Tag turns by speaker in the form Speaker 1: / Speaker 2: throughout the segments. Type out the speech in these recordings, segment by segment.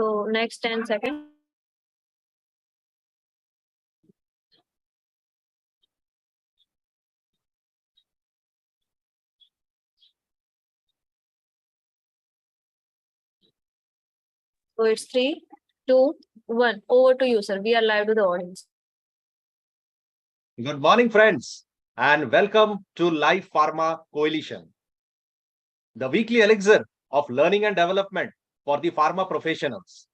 Speaker 1: So next 10 seconds. So it's 3, 2, 1. Over to you, sir. We are live to the audience.
Speaker 2: Good morning, friends, and welcome to Life Pharma Coalition, the weekly elixir of learning and development for the pharma professionals.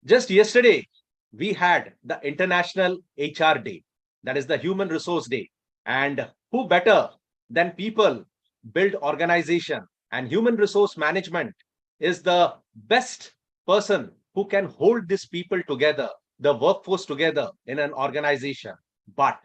Speaker 2: Just yesterday, we had the International HR Day, that is the Human Resource Day. And who better than people build organization, and human resource management is the best person who can hold these people together, the workforce together in an organization. But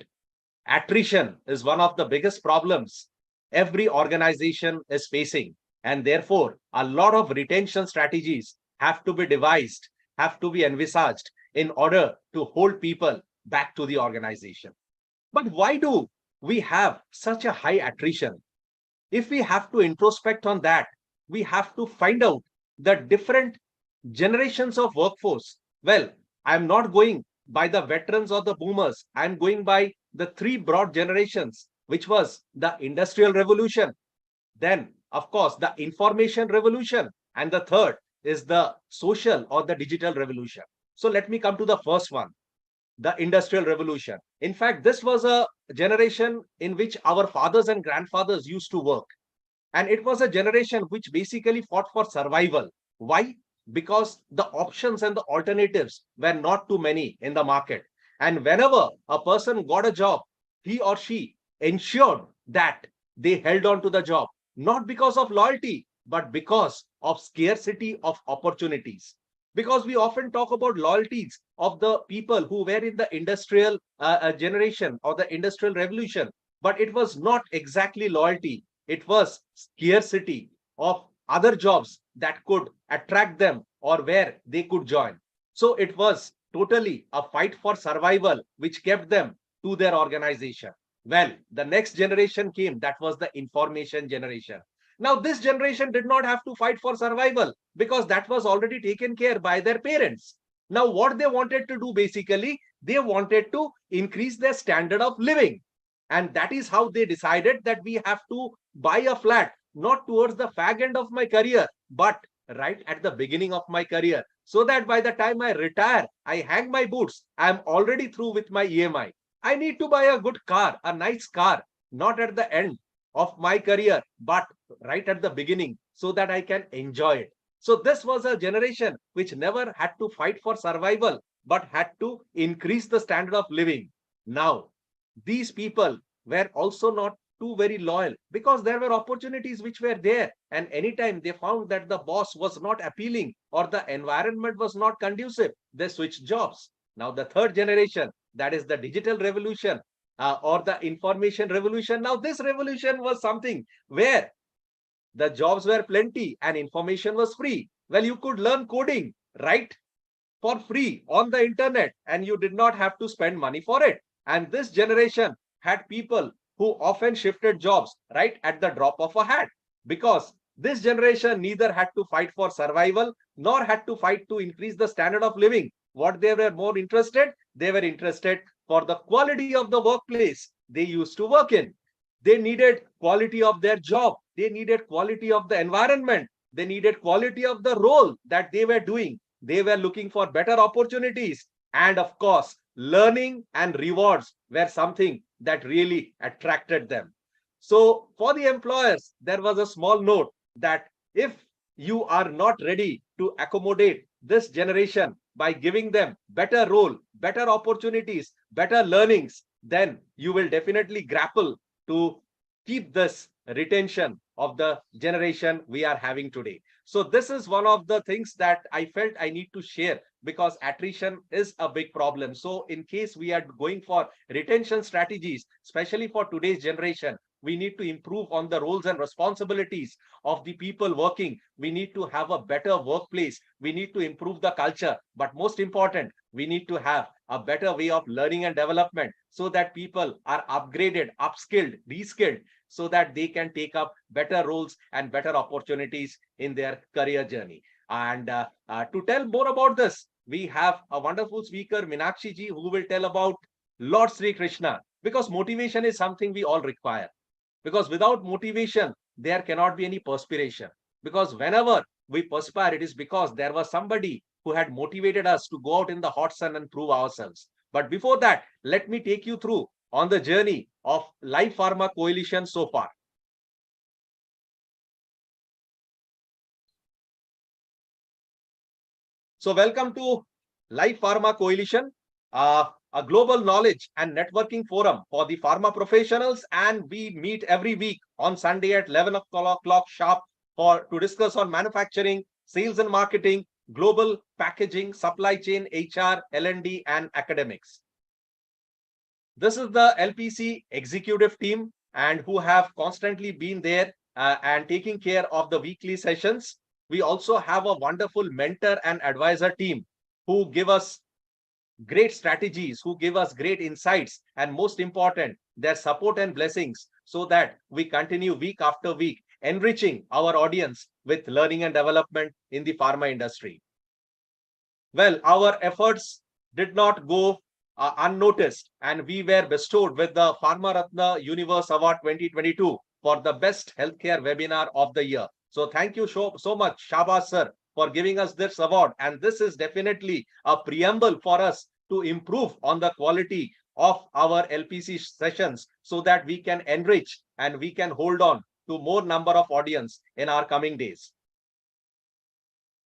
Speaker 2: attrition is one of the biggest problems every organization is facing. And therefore, a lot of retention strategies have to be devised, have to be envisaged in order to hold people back to the organization. But why do we have such a high attrition? If we have to introspect on that, we have to find out the different generations of workforce. Well, I'm not going by the veterans or the boomers. I'm going by the three broad generations, which was the industrial revolution, then of course the information revolution, and the third is the social or the digital revolution. So let me come to the first one, the industrial revolution. In fact, this was a generation in which our fathers and grandfathers used to work, and it was a generation which basically fought for survival. Why? Because the options and the alternatives were not too many in the market. And whenever a person got a job, he or she ensured that they held on to the job, not because of loyalty, but because of scarcity of opportunities. Because we often talk about loyalties of the people who were in the industrial generation or the industrial revolution, but it was not exactly loyalty. It was scarcity of other jobs that could attract them or where they could join. So it was totally a fight for survival, which kept them to their organization. Well, the next generation came, that was the information generation. Now, this generation did not have to fight for survival because that was already taken care by their parents. Now, what they wanted to do basically, they wanted to increase their standard of living. And that is how they decided that we have to buy a flat, not towards the fag end of my career, but right at the beginning of my career, so that by the time I retire, I hang my boots, I'm already through with my EMI. I need to buy a good car, a nice car, not at the end of my career, but right at the beginning, so that I can enjoy it. So this was a generation which never had to fight for survival, but had to increase the standard of living. Now, these people were also not too very loyal because there were opportunities which were there, and anytime they found that the boss was not appealing or the environment was not conducive, they switched jobs. Now the third generation, that is the digital revolution or the information revolution. Now this revolution was something where the jobs were plenty and information was free. Well, you could learn coding, right, for free on the internet, and you did not have to spend money for it. And this generation had people who often shifted jobs right at the drop of a hat, because this generation neither had to fight for survival nor had to fight to increase the standard of living. What they were more interested, they were interested for the quality of the workplace they used to work in. They needed quality of their job. They needed quality of the environment. They needed quality of the role that they were doing. They were looking for better opportunities. And of course, learning and rewards were something that really attracted them. So for the employers, there was a small note that if you are not ready to accommodate this generation by giving them better role, better opportunities, better learnings, then you will definitely grapple to keep this retention of the generation we are having today. So this is one of the things that I felt I need to share, because attrition is a big problem. So in case we are going for retention strategies, especially for today's generation, we need to improve on the roles and responsibilities of the people working. We need to have a better workplace. We need to improve the culture. But most important, we need to have a better way of learning and development so that people are upgraded, upskilled, reskilled, so that they can take up better roles and better opportunities in their career journey. And to tell more about this, we have a wonderful speaker, Meenakshi ji, who will tell about Lord Sri Krishna, because motivation is something we all require. Because without motivation, there cannot be any perspiration. Because whenever we perspire, it is because there was somebody who had motivated us to go out in the hot sun and prove ourselves. But before that, let me take you through on the journey of Life Pharma Coalition so far. So welcome to Life Pharma Coalition, a global knowledge and networking forum for the pharma professionals. And we meet every week on Sunday at 11 o'clock sharp to discuss on manufacturing, sales and marketing, global packaging, supply chain, HR, L&D, and academics. This is the LPC executive team and who have constantly been there and taking care of the weekly sessions. We also have a wonderful mentor and advisor team who give us great strategies, who give us great insights, and most important, their support and blessings so that we continue week after week, enriching our audience with learning and development in the pharma industry. Well, our efforts did not go unnoticed, and we were bestowed with the Pharma Ratna Universe Award 2022 for the best healthcare webinar of the year. So thank you so much, Shabas sir, for giving us this award. And this is definitely a preamble for us to improve on the quality of our LPC sessions so that we can enrich and we can hold on to more number of audience in our coming days.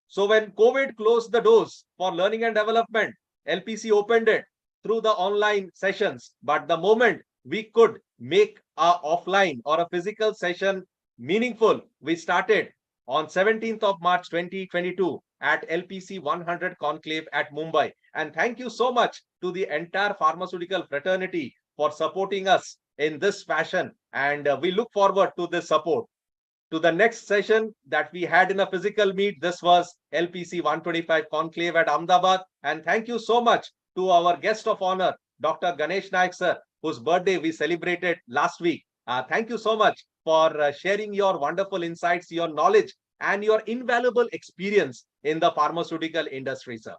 Speaker 2: So when COVID closed the doors for learning and development, LPC opened it through the online sessions. But the moment we could make a offline or a physical session meaningful, we started on 17th of March 2022 at LPC 100 Conclave at Mumbai. And thank you so much to the entire pharmaceutical fraternity for supporting us in this fashion. And we look forward to this support. To the next session that we had in a physical meet, this was LPC 125 Conclave at Ahmedabad. And thank you so much to our guest of honor, Dr. Ganesh Naik sir, whose birthday we celebrated last week. Thank you so much for sharing your wonderful insights, your knowledge, and your invaluable experience in the pharmaceutical industry, sir.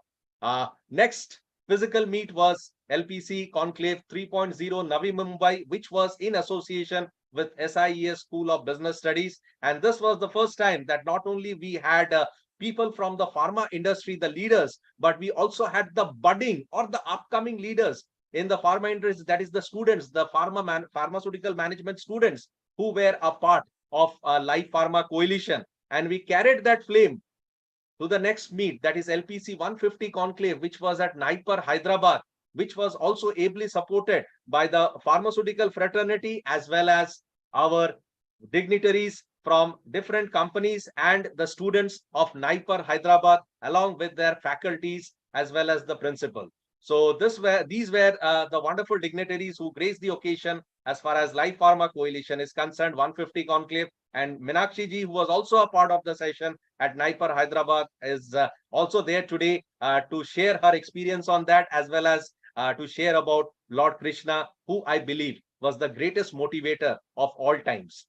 Speaker 2: Next physical meet was LPC Conclave 3.0 Navi Mumbai, which was in association with SIES School of Business Studies. And this was the first time that not only we had people from the pharma industry, the leaders, but we also had the budding or the upcoming leaders in the pharma industry, that is the students, the pharmaceutical management students who were a part of Life Pharma Coalition. And we carried that flame to the next meet, that is LPC 150 Conclave, which was at Naipur, Hyderabad, which was also ably supported by the pharmaceutical fraternity as well as our dignitaries from different companies and the students of Naipur, Hyderabad, along with their faculties as well as the principal. So these were the wonderful dignitaries who graced the occasion as far as Life Pharma Coalition is concerned, 150 Conclave. And Meenakshi ji, who was also a part of the session at Naipur, Hyderabad, is also there today to share her experience on that, as well as to share about Lord Krishna, who I believe was the greatest motivator of all times.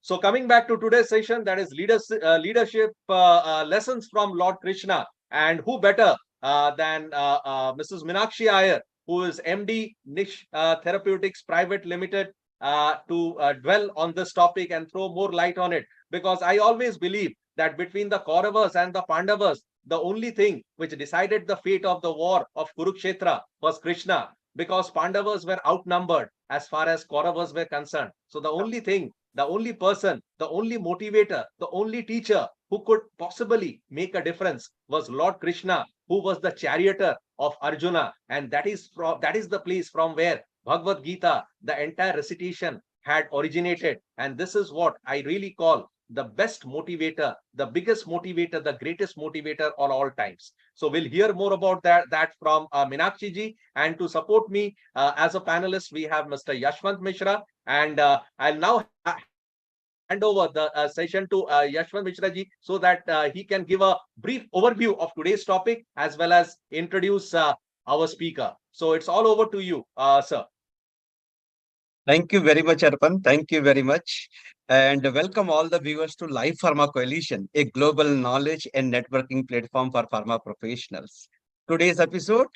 Speaker 2: So coming back to today's session, that is leadership lessons from Lord Krishna. And who better than Mrs. Meenakshi Iyer, who is MD Niche Therapeutics Private Limited, to dwell on this topic and throw more light on it. Because I always believe that between the Kauravas and the Pandavas, the only thing which decided the fate of the war of Kurukshetra was Krishna, because Pandavas were outnumbered as far as Kauravas were concerned. So the only thing, the only person, the only motivator, the only teacher who could possibly make a difference was Lord Krishna, who was the charioteer of Arjuna. And that is the place from where Bhagavad Gita, the entire recitation, had originated. And this is what I really call the best motivator, the biggest motivator, the greatest motivator on all times. So we'll hear more about that from Meenakshi ji. And to support me as a panelist, we have Mr. Yashwant Mishra. And I'll now hand over the session to Yashwant Mishra ji so that he can give a brief overview of today's topic as well as introduce our speaker. So it's all over to you, sir.
Speaker 3: Thank you very much, Arpan. Thank you very much. And welcome all the viewers to Live Pharma Coalition, a global knowledge and networking platform for pharma professionals. Today's episode,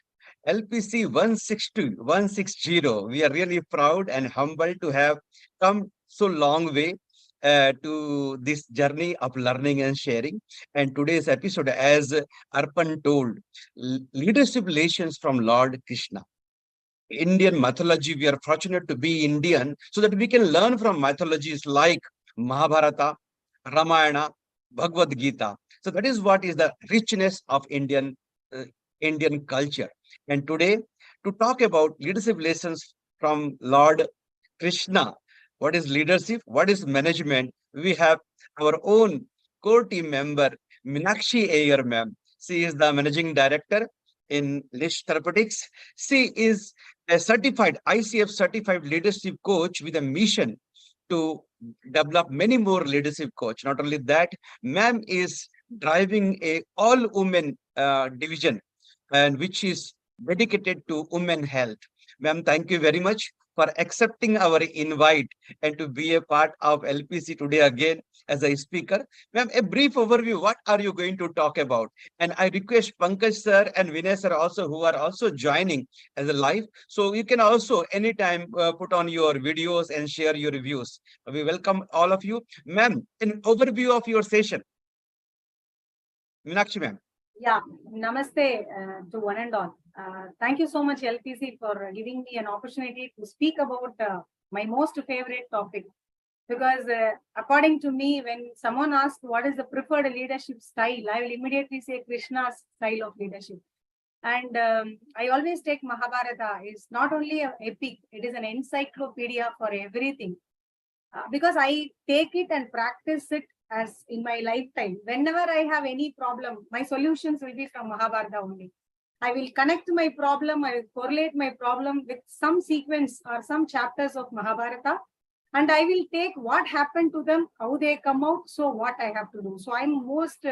Speaker 3: LPC 160. We are really proud and humbled to have come so long way to this journey of learning and sharing. And today's episode, as Arpan told, leadership lessons from Lord Krishna. Indian mythology. We are fortunate to be Indian so that we can learn from mythologies like Mahabharata, Ramayana, Bhagavad Gita. So that is what is the richness of uh, Indian culture. And today, to talk about leadership lessons from Lord Krishna, what is leadership, what is management, we have our own core team member, Minakshi Ayer ma'am. She is the managing director in Lish Therapeutics. She is a certified ICF certified leadership coach with a mission to develop many more leadership coach. Not only that, ma'am is driving a all women division and which is dedicated to women health. Ma'am, thank you very much for accepting our invite and to be a part of LPC today again as a speaker. Ma'am, a brief overview. What are you going to talk about? And I request Pankaj sir and Vinay sir also who are also joining as a live. So you can also anytime put on your videos and share your reviews. We welcome all of you. Ma'am, an overview of your session. Meenakshi ma'am.
Speaker 4: Yeah, namaste to one and all. Thank you so much, LPC, for giving me an opportunity to speak about my most favorite topic. Because according to me, when someone asks what is the preferred leadership style, I will immediately say Krishna's style of leadership. And I always take Mahabharata. It's not only an epic, it is an encyclopedia for everything. Because I take it and practice it as in my lifetime. Whenever I have any problem, my solutions will be from Mahabharata only. I will connect my problem, I will correlate my problem with some sequence or some chapters of Mahabharata, and I will take what happened to them, how they come out, so what I have to do. So I'm most,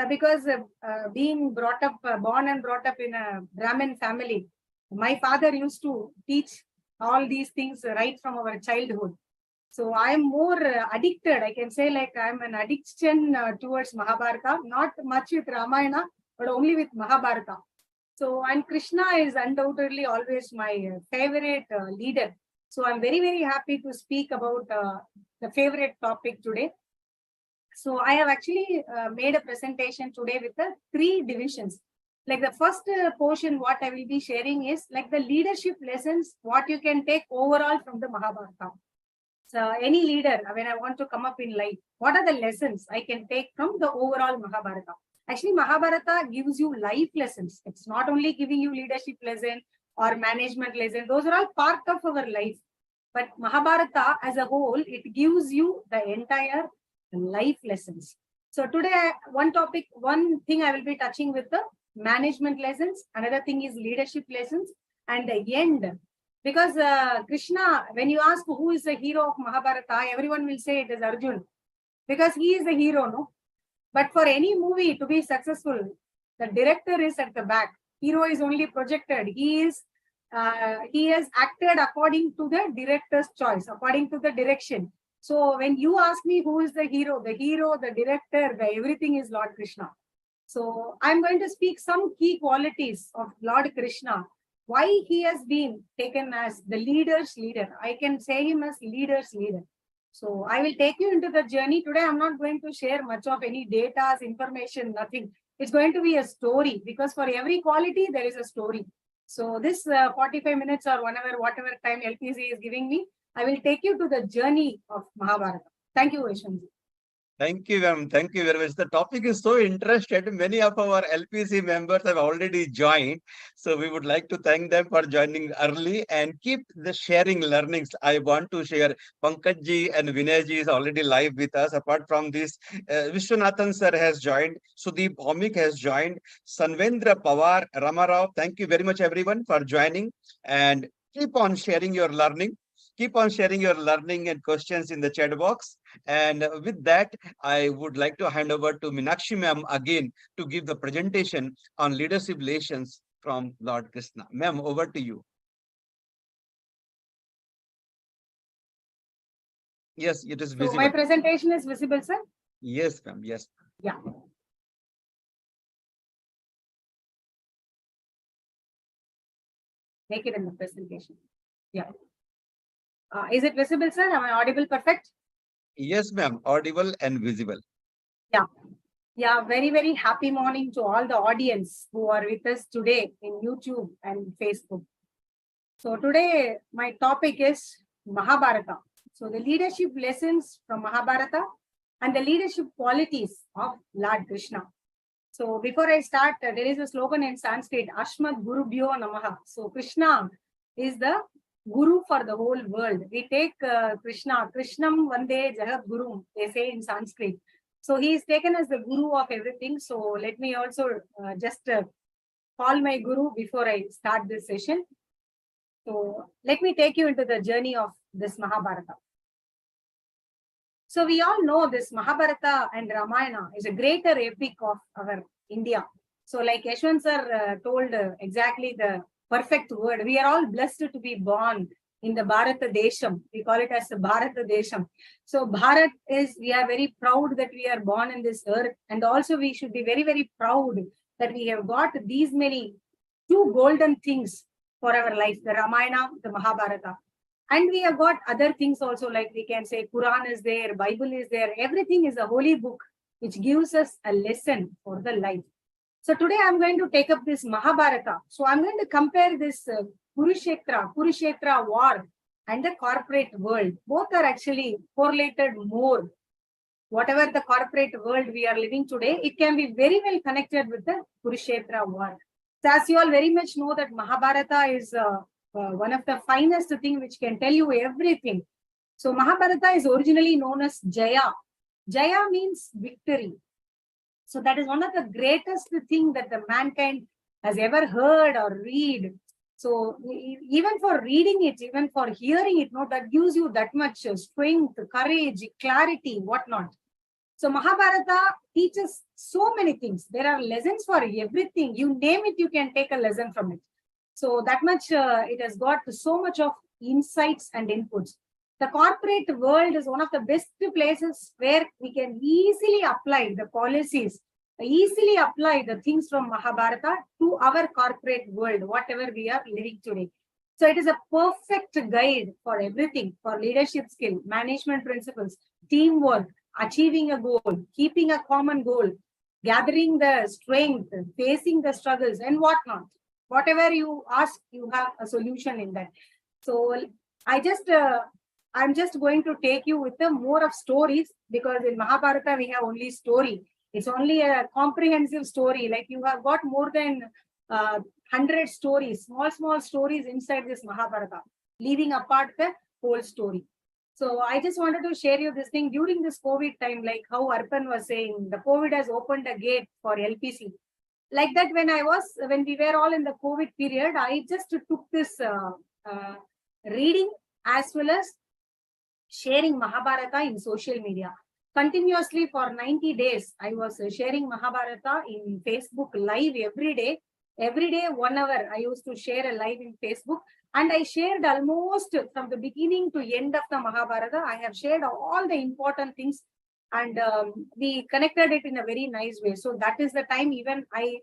Speaker 4: because being brought up, born and brought up in a Brahmin family, my father used to teach all these things right from our childhood. So I am more addicted. I can say like I'm an addiction towards Mahabharata, not much with Ramayana, but only with Mahabharata. So, and Krishna is undoubtedly always my favorite leader. So I'm very, very happy to speak about the favorite topic today. So I have actually made a presentation today with the 3 divisions. Like the first portion, what I will be sharing is like the leadership lessons, what you can take overall from the Mahabharata. So any leader, when I want to come up in life, what are the lessons I can take from the overall Mahabharata? Actually, Mahabharata gives you life lessons. It's not only giving you leadership lesson or management lesson. Those are all part of our life. But Mahabharata as a whole, it gives you the entire life lessons. So today, one thing I will be touching with the management lessons. Another thing is leadership lessons. And the end, because Krishna, when you ask who is the hero of Mahabharata, everyone will say it is Arjun, because he is the hero, no? But for any movie to be successful, the director is at the back. Hero is only projected. He has acted according to the director's choice, according to the direction. So when you ask me who is the hero, the director, everything is Lord Krishna. So I'm going to speak some key qualities of Lord Krishna, why he has been taken as the leader's leader. I can say him as leader's leader. So I will take you into the journey. Today, I'm not going to share much of any data, information, nothing. It's going to be a story, because for every quality, there is a story. So this 45 minutes or whatever time LPC is giving me, I will take you to the journey of Mahabharata. Thank you, Vaishnavi.
Speaker 3: Thank you, ma'am. Thank you very much. The topic is so interesting. Many of our LPC members have already joined. So we would like to thank them for joining early and keep the sharing learnings. I want to share Pankaj ji and Vinay ji is already live with us. Apart from this, Vishwanathan sir has joined. Sudeep Bhaumik has joined. Sanvendra Pawar, Ramarao. Thank you very much, everyone, for joining. And keep on sharing your learning. Keep on sharing your learning and questions in the chat box. And with that, I would like to hand over to Minakshi ma'am again to give the presentation on leadership lessons from Lord Krishna. Ma'am, over to you. Yes, it is
Speaker 4: So
Speaker 3: visible.
Speaker 4: my presentation is visible, sir?
Speaker 3: Yes, ma'am. Yes.
Speaker 4: Yeah. Make it in the presentation. Yeah. Is it visible, sir? Am I audible perfect?
Speaker 3: Yes, ma'am. Audible and visible.
Speaker 4: Yeah, very, very happy morning to all the audience who are with us today in YouTube and Facebook. So today my topic is Mahabharata. So the leadership lessons from Mahabharata and the leadership qualities of Lord Krishna. So before I start, there is a slogan in Sanskrit, Ashmat Guru Bhyo Namaha. So Krishna is the Guru for the whole world. We take Krishna, Krishnam Vande Jagat Guru, they say in Sanskrit. So he is taken as the Guru of everything. So let me also just call my Guru before I start this session. So let me take you into the journey of this Mahabharata. So we all know this Mahabharata and Ramayana is a greater epic of our India. So like Yashwant sir told exactly the perfect word. We are all blessed to be born in the Bharata Desham. We call it as the Bharata Desham. So Bharat is, we are very proud that we are born in this earth. And also we should be very, very proud that we have got these many two golden things for our life, the Ramayana, the Mahabharata. And we have got other things also, like we can say Quran is there, Bible is there, everything is a holy book which gives us a lesson for the life. So today I'm going to take up this Mahabharata. So I'm going to compare this Kurukshetra war and the corporate world. Both are actually correlated more. Whatever the corporate world we are living today, it can be very well connected with the Kurukshetra war. So as you all very much know that Mahabharata is one of the finest thing which can tell you everything. So Mahabharata is originally known as Jaya. Jaya means victory. So that is one of the greatest thing that the mankind has ever heard or read. So even for reading it, even for hearing it, no, that gives you that much strength, courage, clarity, whatnot. So Mahabharata teaches so many things. There are lessons for everything. You name it, you can take a lesson from it. So that much it has got so much of insights and inputs. The corporate world is one of the best places where we can easily apply the policies, easily apply the things from Mahabharata to our corporate world, whatever we are living today. So it is a perfect guide for everything, for leadership skill, management principles, teamwork, achieving a goal, keeping a common goal, gathering the strength, facing the struggles and whatnot. Whatever you ask, you have a solution in that. So I'm just going to take you with the more of stories, because in Mahabharata we have only story. It's only a comprehensive story. Like you have got more than 100 stories, small stories inside this Mahabharata, leaving apart the whole story. So I just wanted to share you this thing during this COVID time, like how Arpan was saying, the COVID has opened a gate for LPC. Like that, when we were all in the COVID period, I just took this reading as well as sharing Mahabharata in social media. Continuously for 90 days, I was sharing Mahabharata in Facebook live every day. Every day, 1 hour, I used to share a live in Facebook. And I shared almost from the beginning to end of the Mahabharata. I have shared all the important things, and we connected it in a very nice way. So that is the time even I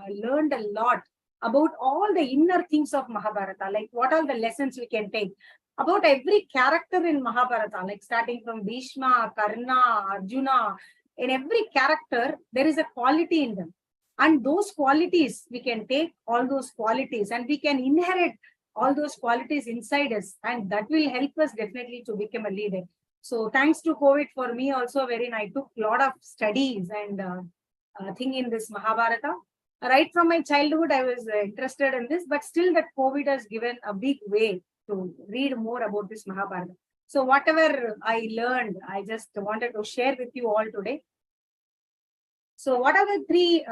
Speaker 4: learned a lot about all the inner things of Mahabharata, like what are the lessons we can take about every character in Mahabharata, like starting from Bhishma, Karna, Arjuna. In every character, there is a quality in them. And those qualities, we can take all those qualities and we can inherit all those qualities inside us. And that will help us definitely to become a leader. So thanks to COVID for me also, wherein I took a lot of studies and thing in this Mahabharata. Right from my childhood, I was interested in this, but still that COVID has given a big way to read more about this Mahabharata. So whatever I learned, I just wanted to share with you all today. So what are the three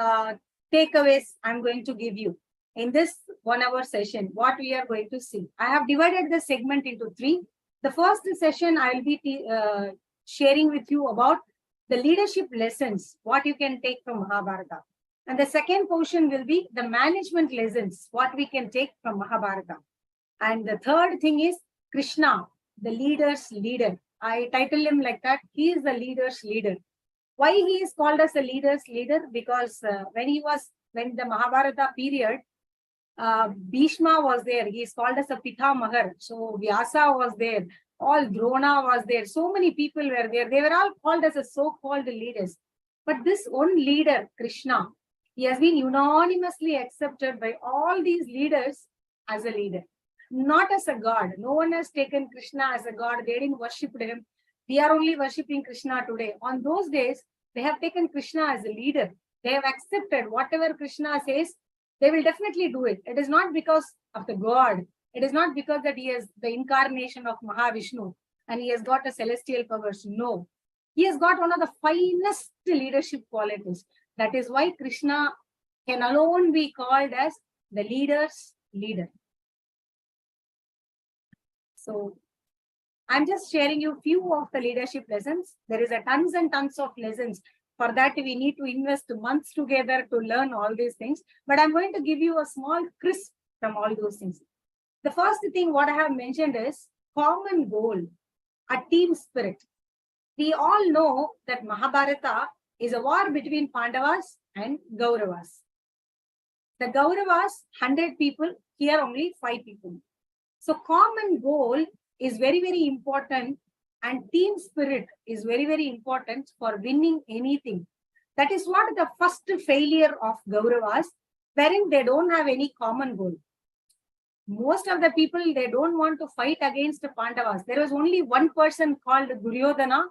Speaker 4: takeaways I'm going to give you in this 1 hour session? What we are going to see. I have divided the segment into 3. The first session I will be sharing with you about the leadership lessons, what you can take from Mahabharata. And the second portion will be the management lessons, what we can take from Mahabharata. And the third thing is Krishna, the leader's leader. I title him like that. He is the leader's leader. Why he is called as the leader's leader? Because when the Mahabharata period, Bhishma was there. He is called as a Pitamahar. So Vyasa was there. All Drona was there. So many people were there. They were all called as a so-called leaders. But this one leader, Krishna, he has been unanimously accepted by all these leaders as a leader, not as a god. No one has taken Krishna as a god. They didn't worship him. We are only worshipping Krishna today. On those days, they have taken Krishna as a leader. They have accepted whatever Krishna says, they will definitely do it. It is not because of the God. It is not because that he is the incarnation of Mahavishnu and he has got a celestial powers. No. He has got one of the finest leadership qualities. That is why Krishna can alone be called as the leader's leader. So I'm just sharing you few of the leadership lessons. There is a tons and tons of lessons. For that, we need to invest months together to learn all these things. But I'm going to give you a small crisp from all those things. The first thing what I have mentioned is common goal, a team spirit. We all know that Mahabharata is a war between Pandavas and Kauravas. The Kauravas, 100 people, here only 5 people. So common goal is very, very important. And team spirit is very, very important for winning anything. That is what the first failure of Kauravas, wherein they don't have any common goal. Most of the people, they don't want to fight against the Pandavas. There was only one person called Duryodhana,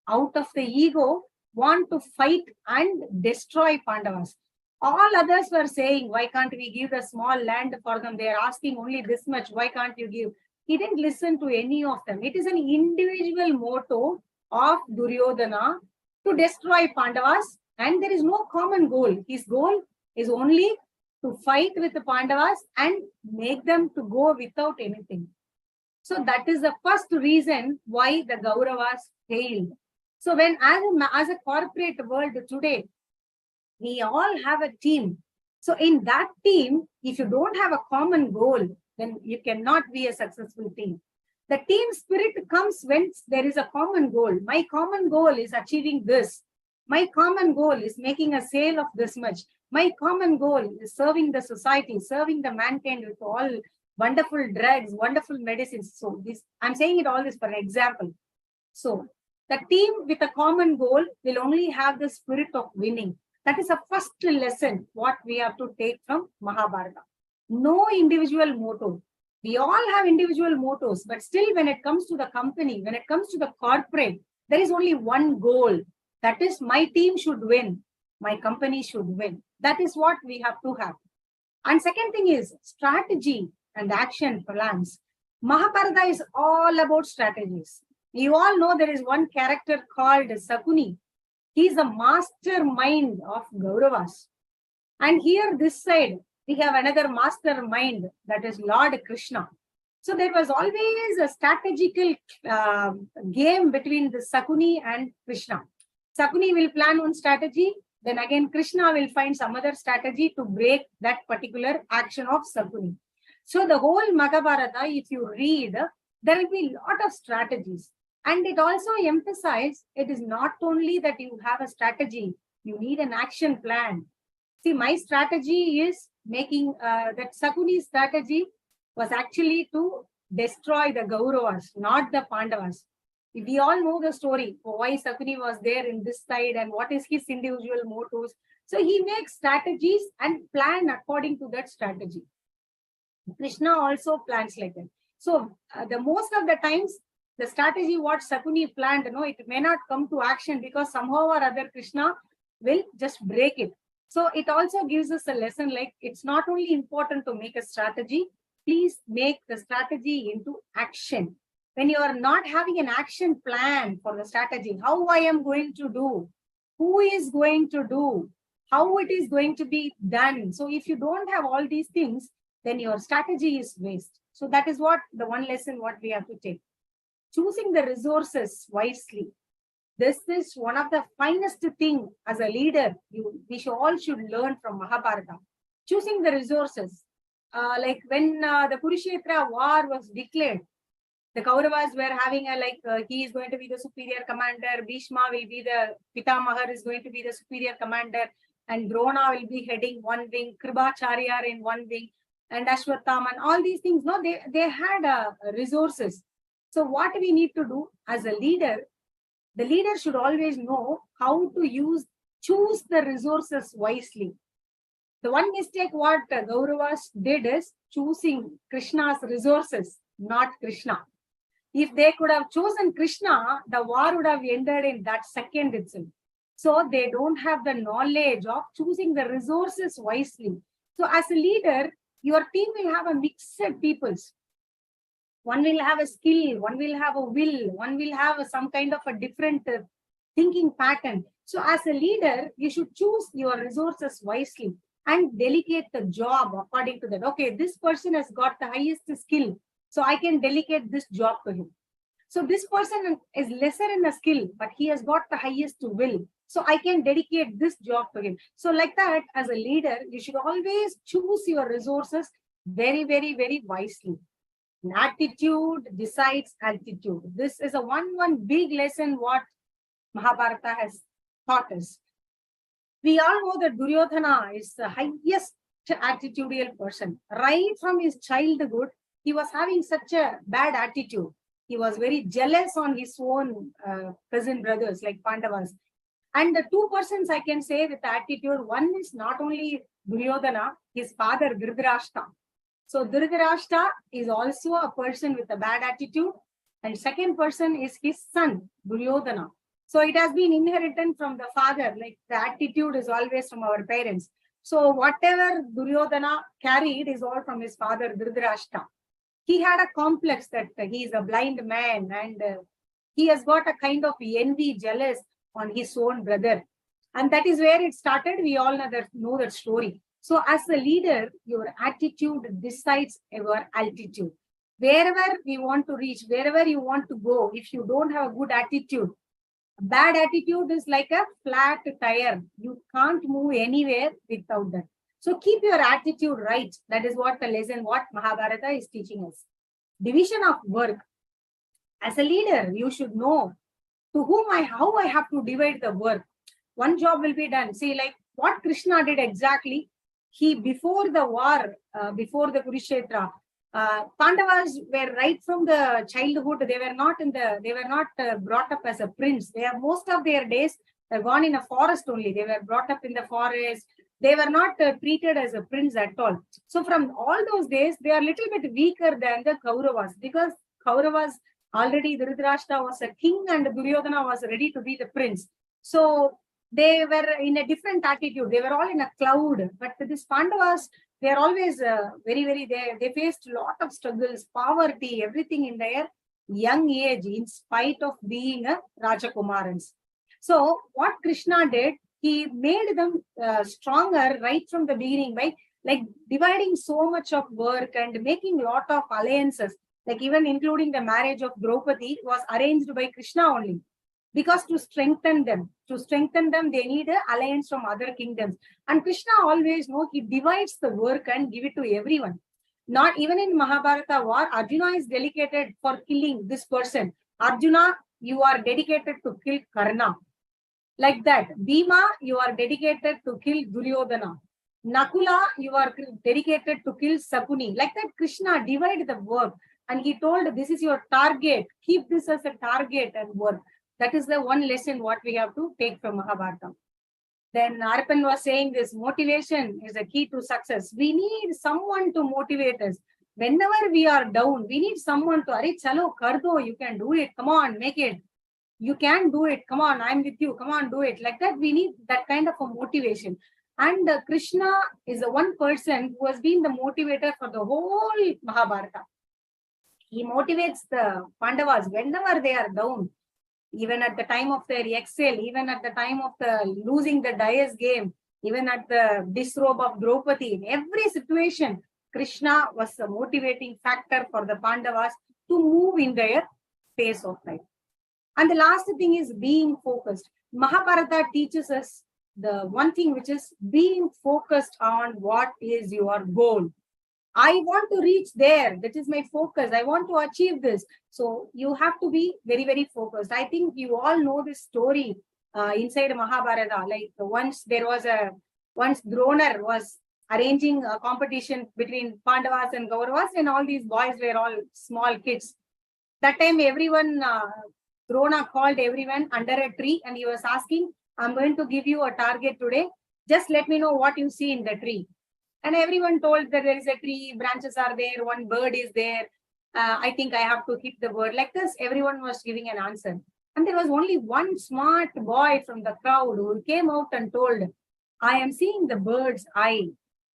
Speaker 4: out of the ego, want to fight and destroy Pandavas. All others were saying, why can't we give the small land for them? They are asking only this much. Why can't you give? He didn't listen to any of them. It is an individual motto of Duryodhana to destroy Pandavas, and there is no common goal. His goal is only to fight with the Pandavas and make them to go without anything. So that is the first reason why the Kauravas failed. So when as a corporate world today, we all have a team. So in that team, if you don't have a common goal, then you cannot be a successful team. The team spirit comes when there is a common goal. My common goal is achieving this. My common goal is making a sale of this much. My common goal is serving the society, serving the mankind with all wonderful drugs, wonderful medicines. So this, I'm saying it all this for an example. So the team with a common goal will only have the spirit of winning. That is the first lesson what we have to take from Mahabharata. No individual motto. We all have individual mottos, but still when it comes to the company, when it comes to the corporate, there is only one goal. That is, my team should win. My company should win. That is what we have to have. And second thing is strategy and action plans. Mahabharata is all about strategies. You all know there is one character called Sakuni. He is the mastermind of Kauravas. And here this side, we have another mastermind, that is Lord Krishna. So there was always a strategical game between the Sakuni and Krishna. Sakuni will plan one strategy, then again Krishna will find some other strategy to break that particular action of Sakuni. So the whole Mahabharata, if you read, there will be a lot of strategies. And it also emphasizes it is not only that you have a strategy, you need an action plan. See, my strategy is making that Sakuni's strategy was actually to destroy the Kauravas, not the Pandavas. We all know the story why Sakuni was there in this side and what is his individual mottos. So he makes strategies and plan according to that strategy. Krishna also plans like that. So the most of the times, the strategy what Sakuni planned, it may not come to action because somehow or other Krishna will just break it. So it also gives us a lesson like it's not only important to make a strategy, please make the strategy into action. When you are not having an action plan for the strategy, how I am going to do, who is going to do, how it is going to be done. So if you don't have all these things, then your strategy is waste. So that is what the one lesson what we have to take. Choosing the resources wisely. This is one of the finest thing as a leader we all should learn from Mahabharata. Choosing the resources. Like when the Kurukshetra war was declared, The Kauravas were having he is going to be the superior commander, Bhishma will be the Pitamahar is going to be the superior commander, and Drona will be heading one wing, Kripacharya in one wing, and Ashwatthama, and all these things. No, they had resources. So what we need to do as a leader, the leader should always know how to choose the resources wisely. The one mistake what Kauravas did is choosing Krishna's resources, not Krishna. If they could have chosen Krishna, the war would have ended in that second itself. So they don't have the knowledge of choosing the resources wisely. So as a leader, your team will have a mixed peoples. One will have a skill, one will have a will, one will have some kind of a different thinking pattern. So as a leader, you should choose your resources wisely and delegate the job according to that. Okay, this person has got the highest skill, so I can delegate this job to him. So this person is lesser in the skill, but he has got the highest will, so I can dedicate this job to him. So like that, as a leader, you should always choose your resources very, very, very wisely. Attitude decides altitude. This is a one big lesson what Mahabharata has taught us. We all know that Duryodhana is the highest attitudinal person. Right from his childhood, he was having such a bad attitude. He was very jealous on his own cousin brothers like Pandavas. And the two persons I can say with attitude, one is not only Duryodhana, his father Dhritarashtra. So Dhritarashtra is also a person with a bad attitude. And second person is his son, Duryodhana. So it has been inherited from the father, like the attitude is always from our parents. So whatever Duryodhana carried is all from his father, Dhritarashtra. He had a complex that he is a blind man and he has got a kind of envy, jealous on his own brother. And that is where it started. We all know that story. So as a leader, your attitude decides your altitude. Wherever we want to reach, wherever you want to go, if you don't have a good attitude, bad attitude is like a flat tire. You can't move anywhere without that. So keep your attitude right. That is what the lesson, what Mahabharata is teaching us. Division of work. As a leader, you should know to whom how I have to divide the work. One job will be done. See, like what Krishna did exactly. He, before the war, before the Kurukshetra, Pandavas were right from the childhood. They were not brought up as a prince. They have most of their days gone in a forest only. They were brought up in the forest. They were not treated as a prince at all. So from all those days, they are a little bit weaker than the Kauravas, because Kauravas already Dhritarashtra was a king and Duryodhana was ready to be the prince. So they were in a different attitude. They were all in a cloud. But these Pandavas, they are always they faced a lot of struggles, poverty, everything in their young age, in spite of being a Rajakumarans. So what Krishna did, he made them stronger right from the beginning by like dividing so much of work and making a lot of alliances, like even including the marriage of Draupadi was arranged by Krishna only. Because to strengthen them, they need an alliance from other kingdoms. And Krishna always he divides the work and give it to everyone. Not even in Mahabharata war, Arjuna is dedicated for killing this person. Arjuna, you are dedicated to kill Karna. Like that. Bhima, you are dedicated to kill Duryodhana. Nakula, you are dedicated to kill Sakuni. Like that, Krishna divided the work. And he told, this is your target. Keep this as a target and work. That is the one lesson what we have to take from Mahabharata. Then Arpan was saying this motivation is a key to success. We need someone to motivate us. Whenever we are down, we need someone to, Arey, chalo, kar do, you can do it. Come on, make it. You can do it. Come on, I'm with you. Come on, do it. Like that, we need that kind of a motivation. And Krishna is the one person who has been the motivator for the whole Mahabharata. He motivates the Pandavas whenever they are down. Even at the time of their exile, even at the time of the losing the Dice game, even at the disrobe of Draupadi, in every situation, Krishna was a motivating factor for the Pandavas to move in their pace of life. And the last thing is being focused. Mahabharata teaches us the one thing, which is being focused on what is your goal. I want to reach there. That is my focus. I want to achieve this. So you have to be very, very focused. I think you all know this story inside Mahabharata. Like once Dronar was arranging a competition between Pandavas and Kauravas, and all these boys were all small kids. That time, everyone, Drona called everyone under a tree and he was asking, I'm going to give you a target today. Just let me know what you see in the tree. And everyone told that there is a tree, branches are there, one bird is there. I think I have to hit the bird. Like this, everyone was giving an answer. And there was only one smart boy from the crowd who came out and told, I am seeing the bird's eye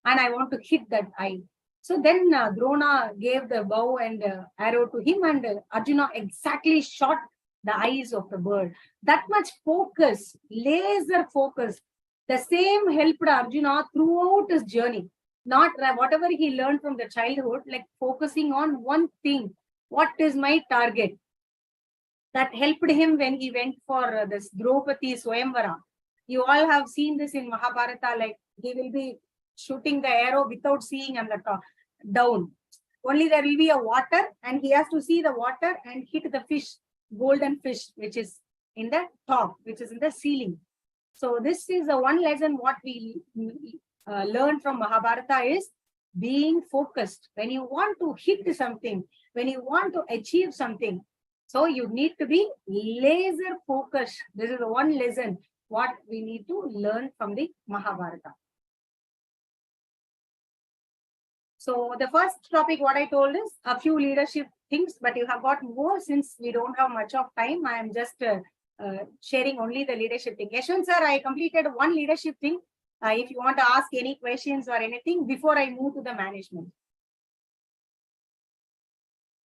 Speaker 4: and I want to hit that eye. So then Drona gave the bow and arrow to him, and Arjuna exactly shot the eyes of the bird. That much focus, laser focus. The same helped Arjuna throughout his journey. Not whatever he learned from the childhood, like focusing on one thing. What is my target? That helped him when he went for this Draupadi Swayamvara. You all have seen this in Mahabharata, like he will be shooting the arrow without seeing on the top, down. Only there will be a water and he has to see the water and hit the fish, golden fish, which is in the top, which is in the ceiling. So this is the one lesson what we learn from Mahabharata is being focused. When you want to hit something, when you want to achieve something, so you need to be laser focused. This is the one lesson what we need to learn from the Mahabharata. So the first topic what I told is a few leadership things, but you have got more since we don't have much of time. I am just sharing only the leadership thing. Yashwant sir, I completed one leadership thing. If you want to ask any questions or anything before I move to the management.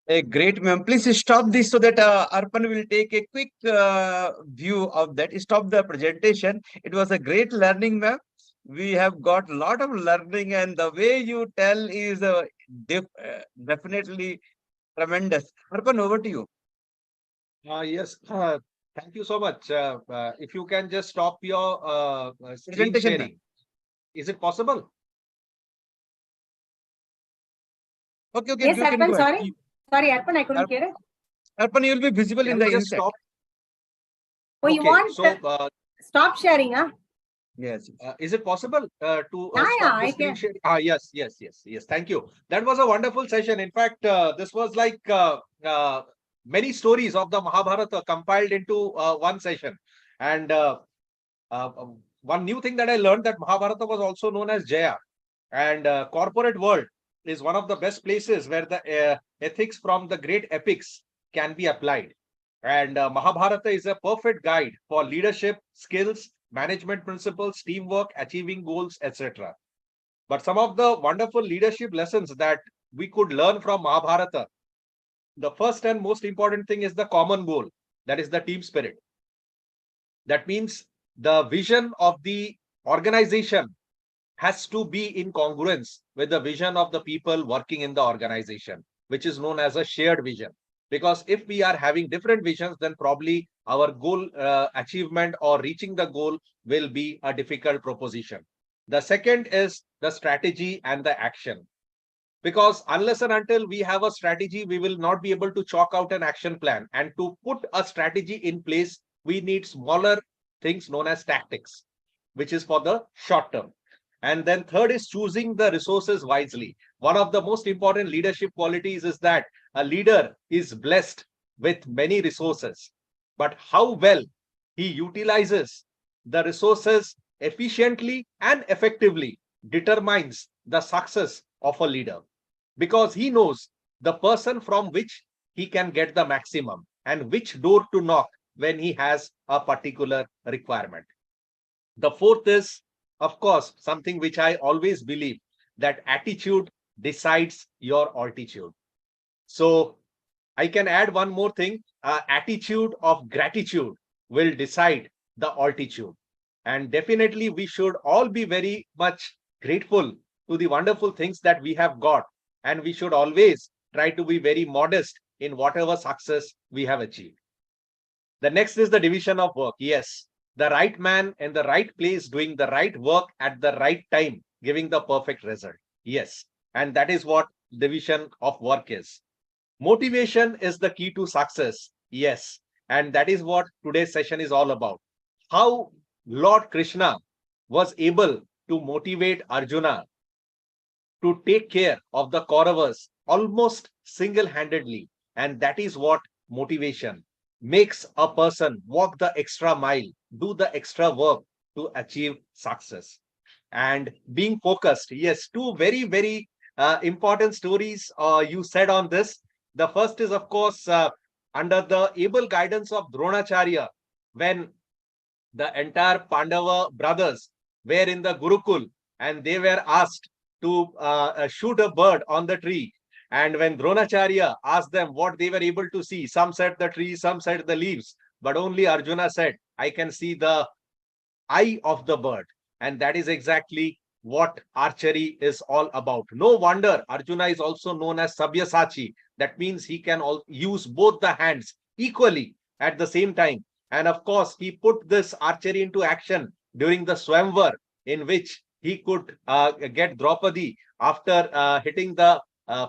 Speaker 3: A great, ma'am. Please stop this so that Arpan will take a quick view of that. Stop the presentation. It was a great learning, ma'am. We have got a lot of learning, and the way you tell is definitely tremendous. Arpan, over to you.
Speaker 2: Yes, thank you so much. If you can just stop your screen
Speaker 3: Presentation, ma'am.
Speaker 2: sharing. Is it possible?
Speaker 3: Okay, okay.
Speaker 4: Yes,
Speaker 3: You can
Speaker 4: Arpan,
Speaker 3: go ahead.
Speaker 4: sorry. Sorry, Arpan, I couldn't hear it.
Speaker 3: Arpan, you will be visible in
Speaker 2: Can
Speaker 3: the
Speaker 2: you just
Speaker 3: insert.
Speaker 2: stop?
Speaker 4: Oh, you
Speaker 2: Okay,
Speaker 4: want
Speaker 2: so
Speaker 4: stop sharing, huh?
Speaker 3: Yes.
Speaker 2: is it possible to
Speaker 4: Yeah,
Speaker 2: stop the
Speaker 4: I
Speaker 2: screen
Speaker 4: can.
Speaker 2: sharing? Yes. Thank you. That was a wonderful session. In fact, this was like many stories of the Mahabharata compiled into one session. And one new thing that I learned, that Mahabharata was also known as Jaya. And corporate world is one of the best places where the ethics from the great epics can be applied. And Mahabharata is a perfect guide for leadership skills, management principles, teamwork, achieving goals, etc. But some of the wonderful leadership lessons that we could learn from Mahabharata, the first and most important thing is the common goal, that is the team spirit. That means the vision of the organization has to be in congruence with the vision of the people working in the organization, which is known as a shared vision. Because if we are having different visions, then probably our goal achievement or reaching the goal will be a difficult proposition. The second is the strategy and the action. Because unless and until we have a strategy, we will not be able to chalk out an action plan. And to put a strategy in place, we need smaller things known as tactics, which is for the short term. And then third is choosing the resources wisely. One of the most important leadership qualities is that a leader is blessed with many resources, but how well he utilizes the resources efficiently and effectively determines the success of a leader, because he knows the person from which he can get the maximum and which door to knock when he has a particular requirement. The fourth is, of course, something which I always believe, that attitude decides your altitude. So I can add one more thing. Attitude of gratitude will decide the altitude. And definitely we should all be very much grateful to the wonderful things that we have got. And we should always try to be very modest in whatever success we have achieved. The next is the division of work. Yes, the right man in the right place doing the right work at the right time, giving the perfect result. Yes, And that is what division of work is. Motivation is the key to success. Yes. And that is what today's session is all about. How Lord Krishna was able to motivate Arjuna to take care of the Kauravas almost single-handedly. And that is what motivation makes a person walk the extra mile, do the extra work to achieve success. And being focused. Yes, two very, very important stories you said on this. The first is, of course, under the able guidance of Dronacharya, when the entire Pandava brothers were in the Gurukul and they were asked to shoot a bird on the tree. And when Dronacharya asked them what they were able to see, some said the tree, some said the leaves, but only Arjuna said, I can see the eye of the bird. And that is exactly what archery is all about. No wonder Arjuna is also known as Sabyasachi. That means he can use both the hands equally at the same time. And of course, he put this archery into action during the Swamvar, in which he could get Draupadi after hitting the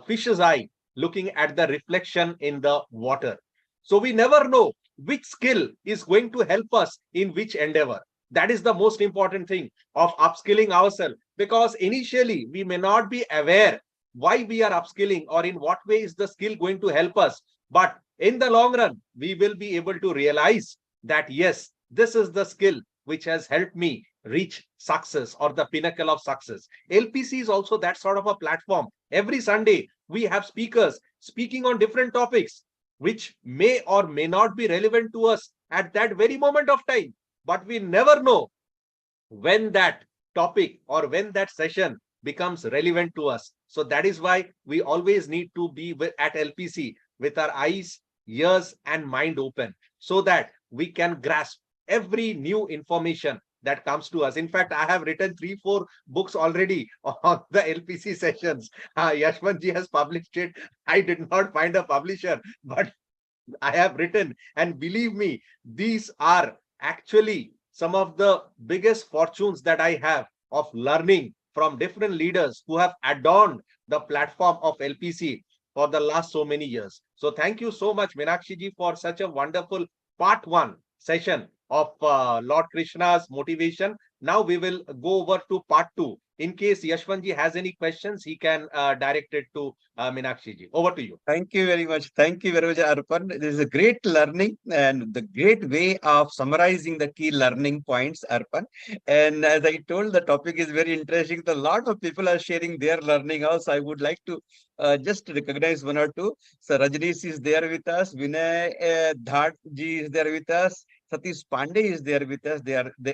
Speaker 2: fish's eye, looking at the reflection in the water. So we never know which skill is going to help us in which endeavor. That is the most important thing of upskilling ourselves, because initially we may not be aware why we are upskilling or in what way is the skill going to help us. But in the long run, we will be able to realize that, yes, this is the skill which has helped me reach success or the pinnacle of success. LPC is also that sort of a platform. Every Sunday, we have speakers speaking on different topics, which may or may not be relevant to us at that very moment of time. But we never know when that topic or when that session becomes relevant to us. So that is why we always need to be at LPC with our eyes, ears, and mind open, so that we can grasp every new information that comes to us. In fact, I have written 3-4 books already on the LPC sessions. Yashwant ji has published it. I did not find a publisher, but I have written, and believe me, these are actually some of the biggest fortunes that I have of learning from different leaders who have adorned the platform of LPC for the last so many years. So thank you so much, Meenakshi ji, for such a wonderful part 1 session of Lord Krishna's motivation. Now we will go over to part 2. In case Yashwant ji has any questions, he can direct it to Meenakshi ji. Over to you.
Speaker 3: Thank you very much. Thank you very much, Arpan. This is a great learning and the great way of summarizing the key learning points, Arpan. And as I told, the topic is very interesting. A lot of people are sharing their learning also. I would like to just recognize one or two. So Rajneesh is there with us. Vinay Dhat ji is there with us. Satish Pandey is there with us.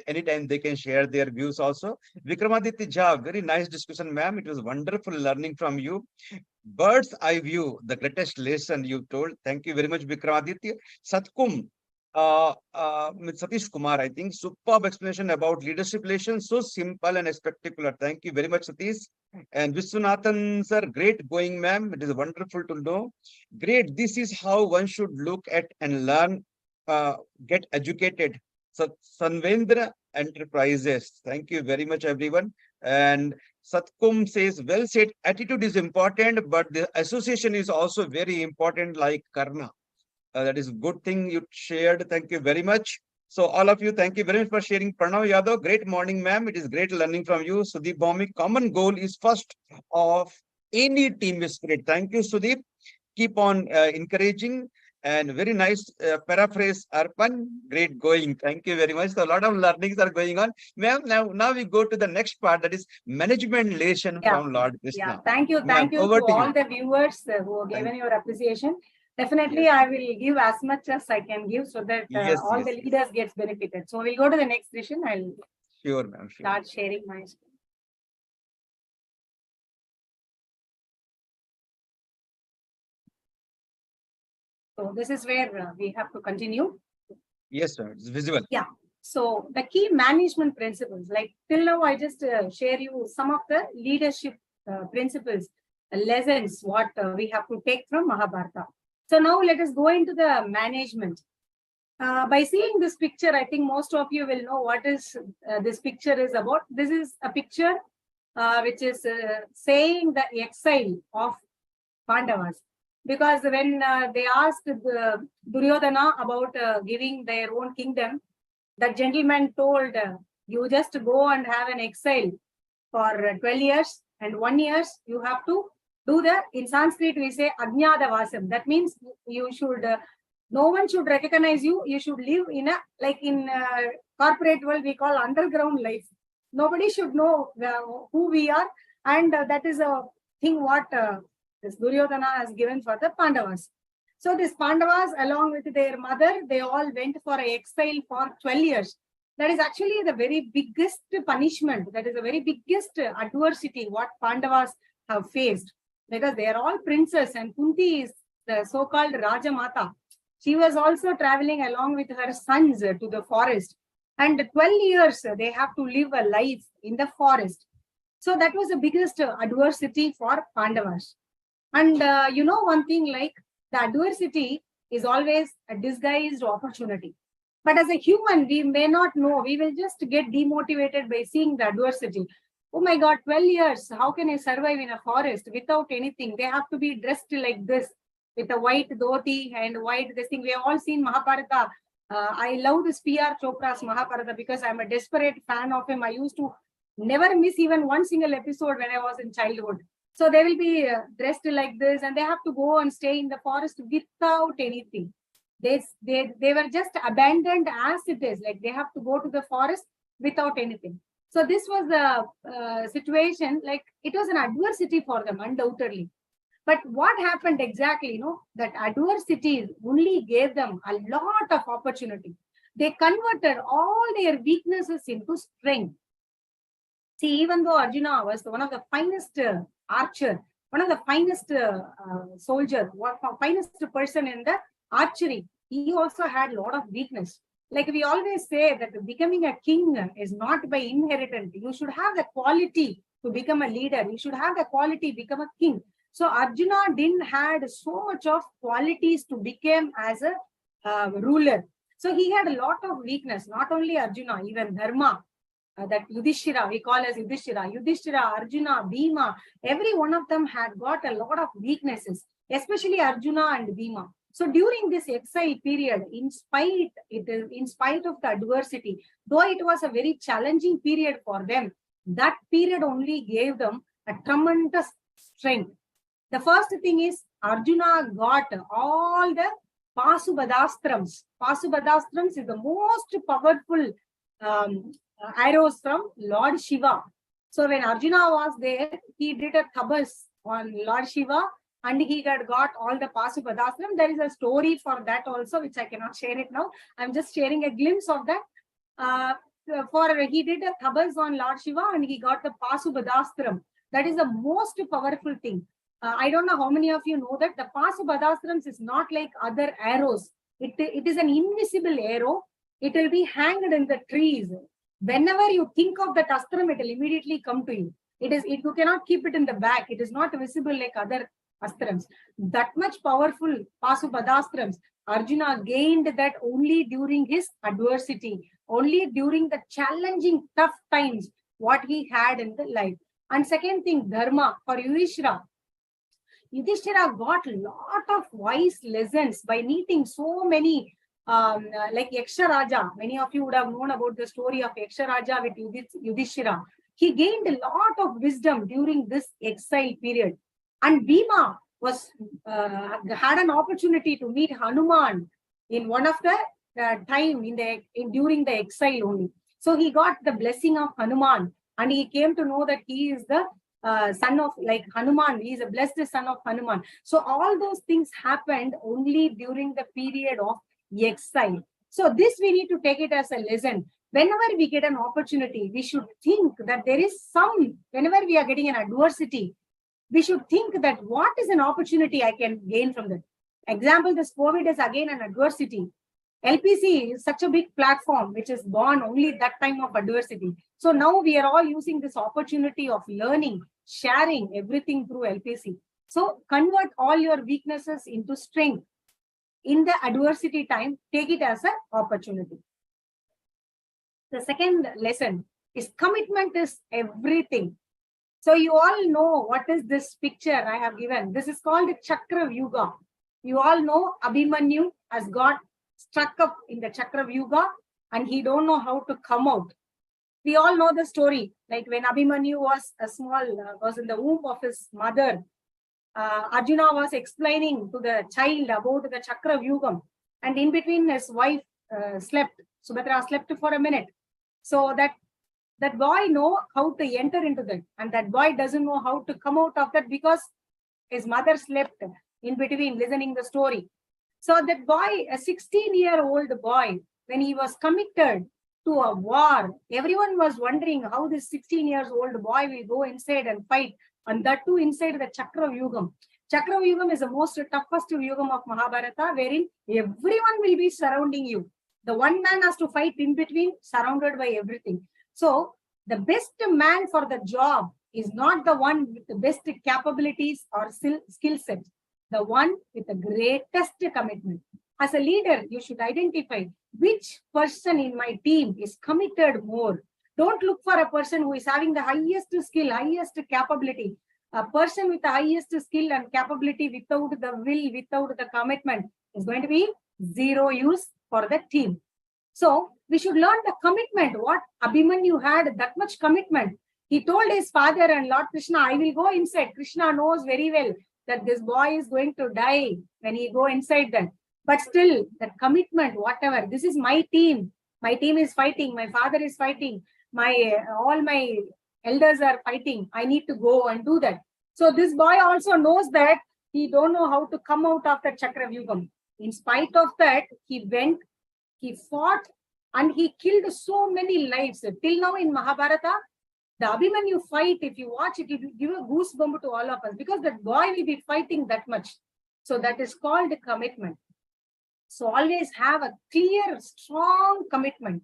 Speaker 3: Anytime they can share their views also. Vikramaditya Jha, very nice discussion, ma'am. It was wonderful learning from you. Bird's eye view, the greatest lesson you told. Thank you very much, Vikramaditya. Satkum, with Satish Kumar, I think, superb explanation about leadership relations. So simple and spectacular. Thank you very much, Satish. And Vishwanathan, sir, great going, ma'am. It is wonderful to know. Great. This is how one should look at and learn, get educated. So, Sanvendra Enterprises. Thank you very much, everyone. And Satkum says, well said, attitude is important, but the association is also very important, like Karna. That is a good thing you shared. Thank you very much. So all of you, thank you very much for sharing. Pranav Yadav, great morning, ma'am. It is great learning from you. Sudeep Bhaumik, common goal is first of any team spirit. Thank you, Sudeep. Keep on encouraging. And very nice paraphrase, Arpan. Great going. Thank you very much. So a lot of learnings are going on. Ma'am, now we go to the next part, that is management lesson from Lord Krishna.
Speaker 4: Yeah, thank you. Thank you to all the viewers who have given your appreciation. Definitely, I will give as much as I can give so that all the leaders gets benefited. So we'll go to the next session. I'll
Speaker 3: sure, ma'am. Sure.
Speaker 4: Start sharing my screen. So this is where we have to continue.
Speaker 3: Yes, sir. It's visible.
Speaker 4: Yeah. So the key management principles, like till now, I just share you some of the leadership principles, lessons, what we have to take from Mahabharata. So now let us go into the management. By seeing this picture, I think most of you will know what is this picture is about. This is a picture which is saying the exile of Pandavas. Because when they asked Duryodhana about giving their own kingdom, the gentleman told, you just go and have an exile for 12 years and 1 year, you have to do in Sanskrit we say Ajnada Vasam. That means you should, no one should recognize you. You should live in like in corporate world, we call underground life. Nobody should know who we are. And that is a thing what this Duryodhana has given for the Pandavas. So these Pandavas, along with their mother, they all went for an exile for 12 years. That is actually the very biggest punishment. That is the very biggest adversity what Pandavas have faced. Because they are all princes and Kunti is the so-called Rajamata. She was also traveling along with her sons to the forest. And 12 years they have to live a life in the forest. So that was the biggest adversity for Pandavas. And you know one thing, like the adversity is always a disguised opportunity. But as a human, we may not know. We will just get demotivated by seeing the adversity. Oh my God, 12 years. How can I survive in a forest without anything? They have to be dressed like this with a white dhoti and white this thing. We have all seen Mahabharata. I love this P.R. Chopra's Mahabharata because I'm a desperate fan of him. I used to never miss even one single episode when I was in childhood. So they will be dressed like this and they have to go and stay in the forest without anything. They were just abandoned as it is. Like they have to go to the forest without anything. So this was the situation, like it was an adversity for them, undoubtedly. But what happened exactly, that adversity only gave them a lot of opportunity. They converted all their weaknesses into strength. See, even though Arjuna was one of the finest archer, one of the finest soldier, finest person in the archery, he also had a lot of weakness. Like we always say that becoming a king is not by inheritance. You should have the quality to become a leader. You should have the quality to become a king. So Arjuna didn't had so much of qualities to become as a ruler. So he had a lot of weakness, not only Arjuna, even Dharma, that Yudhishthira, we call as Yudhishthira, Arjuna, Bhima, every one of them had got a lot of weaknesses, especially Arjuna and Bhima. So during this exile period, in spite of the adversity, though it was a very challenging period for them, that period only gave them a tremendous strength. The first thing is Arjuna got all the Pasubhadastrams. Pasubhadastrams is the most powerful arrows from Lord Shiva. So when Arjuna was there, he did a tabas on Lord Shiva and he had got all the Pasubhadastram. There is a story for that also, which I cannot share it now. I'm just sharing a glimpse of that. He did a tabas on Lord Shiva and he got the Pasubhadastram. That is the most powerful thing. I don't know how many of you know that the Pasubhadastrams is not like other arrows. It is an invisible arrow. It will be hanged in the trees. Whenever you think of that astram, it will immediately come to you. You cannot keep it in the back. It is not visible like other astrams. That much powerful Pasubhadastrams. Arjuna gained that only during his adversity, only during the challenging, tough times, what he had in the life. And second thing, Dharma for Yudhishthira. Yudhishthira got a lot of wise lessons by meeting so many, like Yaksha Raja. Many of you would have known about the story of Yaksha Raja with Yudhishthira. He gained a lot of wisdom during this exile period. And Bhima had an opportunity to meet Hanuman in one of the time during the exile only. So he got the blessing of Hanuman and he came to know that he is the son of Hanuman. He is a blessed son of Hanuman. So all those things happened only during the period of exile. So this we need to take it as a lesson. Whenever we get an opportunity, we should think that there is whenever we are getting an adversity, we should think that what is an opportunity I can gain from that. Example, this COVID is again an adversity. LPC is such a big platform which is born only that time of adversity. So now we are all using this opportunity of learning, sharing everything through LPC. So convert all your weaknesses into strength. In the adversity time, take it as an opportunity. The second lesson is commitment is everything. So you all know what is this picture I have given. This is called Chakra Vyuga. You all know Abhimanyu has got stuck up in the Chakra Vyuga and he don't know how to come out. We all know the story. Like when Abhimanyu was was in the womb of his mother, Arjuna was explaining to the child about the Chakra Vyugam, and in between his wife slept. Subhadra slept for a minute. So that boy know how to enter into that, and that boy doesn't know how to come out of that because his mother slept in between listening the story. So that boy, a 16-year-old boy, when he was committed to a war, everyone was wondering how this 16-year-old boy will go inside and fight, and that too inside the Chakra Vyugam. Chakra Vyugam is the most toughest Vyugam of Mahabharata, wherein everyone will be surrounding you. The one man has to fight in between, surrounded by everything. So the best man for the job is not the one with the best capabilities or skill set, the one with the greatest commitment. As a leader, you should identify which person in my team is committed more. Don't look for a person who is having the highest skill, highest capability. A person with the highest skill and capability without the will, without the commitment is going to be zero use for the team. So we should learn the commitment. What Abhimanyu had that much commitment. He told his father and Lord Krishna, I will go inside. Krishna knows very well that this boy is going to die when he go inside them. But still, that commitment, whatever, this is my team. My team is fighting. My father is fighting. All my elders are fighting. I need to go and do that. So this boy also knows that he don't know how to come out of the Chakra Vyugam. In spite of that, he went, he fought, and he killed so many lives. Till now in Mahabharata, the Abhimanyu fight, if you watch it, it will give a goosebump to all of us because that boy will be fighting that much. So that is called commitment. So always have a clear, strong commitment.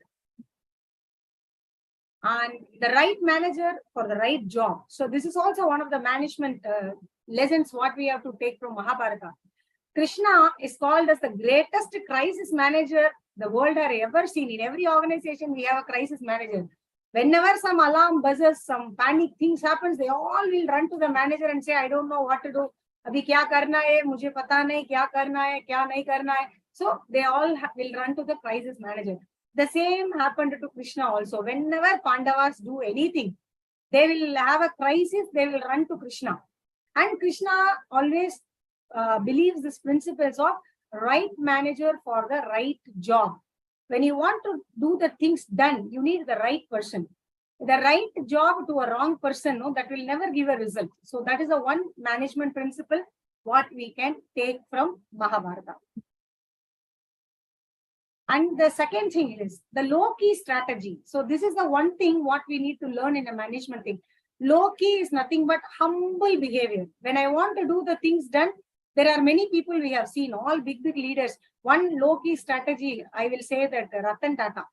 Speaker 4: And the right manager for the right job. So this is also one of the management lessons what we have to take from Mahabharata. Krishna is called as the greatest crisis manager the world has ever seen. In every organization, we have a crisis manager. Whenever some alarm buzzes, some panic things happens, they all will run to the manager and say, I don't know what to do. Abhi kya karna hai, mujhe pata nahi, kya karna hai, kya nahi karna hai. So they all will run to the crisis manager. The same happened to Krishna also. Whenever Pandavas do anything, they will have a crisis, they will run to Krishna. And Krishna always believes this principles of right manager for the right job. When you want to do the things done, you need the right person. The right job to a wrong person, no, that will never give a result. So that is the one management principle what we can take from Mahabharata. And the second thing is the low-key strategy. So this is the one thing what we need to learn in a management thing. Low-key is nothing but humble behavior. When I want to do the things done, there are many people we have seen, all big leaders. One low-key strategy, I will say that Ratan Tata.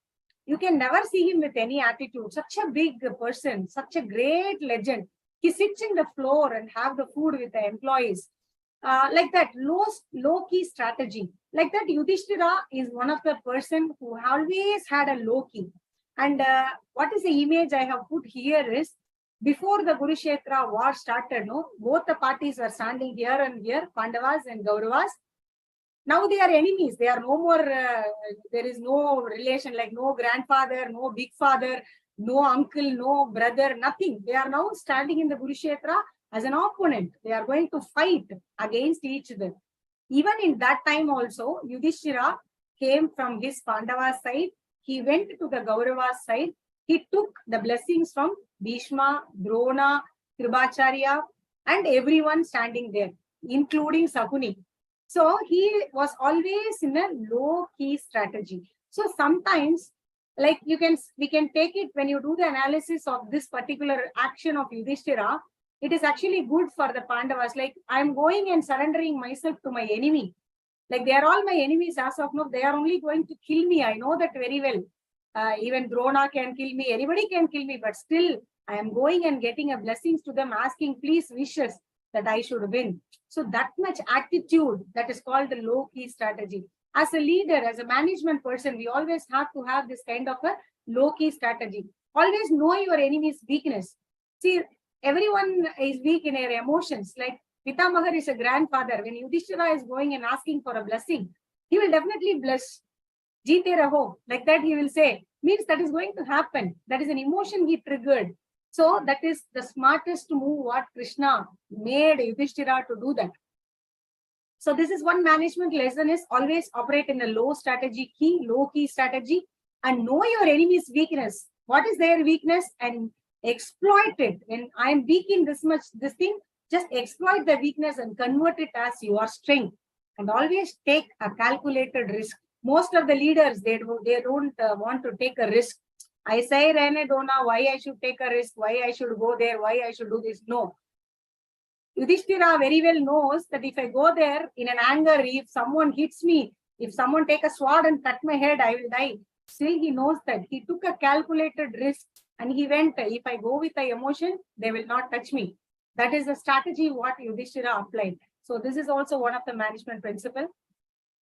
Speaker 4: You can never see him with any attitude. Such a big person, such a great legend. He sits in the floor and have the food with the employees. Like that, low-key strategy. Like that, Yudhishthira is one of the person who always had a low-key. And what is the image I have put here is, before the Kurukshetra war started, no, both the parties were standing here and here, Pandavas and Kauravas. Now they are enemies. They are no more, there is no relation, like no grandfather, no big father, no uncle, no brother, nothing. They are now standing in the Kurukshetra as an opponent. They are going to fight against each other. Even in that time also, Yudhishthira came from his Pandava side. He went to the Kaurava side. He took the blessings from Bhishma, Drona, Kripacharya, and everyone standing there, including Sakuni. So he was always in a low-key strategy. So sometimes, like we can take it when you do the analysis of this particular action of Yudhishthira, it is actually good for the Pandavas. Like, I'm going and surrendering myself to my enemy. Like, they are all my enemies as of now. They are only going to kill me. I know that very well. Even Drona can kill me. Anybody can kill me. But still, I am going and getting a blessings to them, asking, please, wishes that I should win. So that much attitude, that is called the low-key strategy. As a leader, as a management person, we always have to have this kind of a low-key strategy. Always know your enemy's weakness. See, everyone is weak in their emotions. Like Pitamagar is a grandfather. When Yudhishthira is going and asking for a blessing, he will definitely bless. Jeete raho. Like that he will say. Means that is going to happen. That is an emotion he triggered. So that is the smartest move what Krishna made Yudhishthira to do that. So this is one management lesson is always operate in a low key strategy, and know your enemy's weakness. What is their weakness and exploit it. When I am weak in this thing, just exploit the weakness and convert it as your strength. And always take a calculated risk. Most of the leaders, they don't want to take a risk. I say, Rene Dona, why I should take a risk, why I should go there, why I should do this. No. Yudhishthira very well knows that if I go there in an anger, if someone hits me, if someone take a sword and cut my head, I will die. Still, he knows that. He took a calculated risk and he went, if I go with the emotion, they will not touch me. That is the strategy what Yudhishthira applied. So this is also one of the management principles.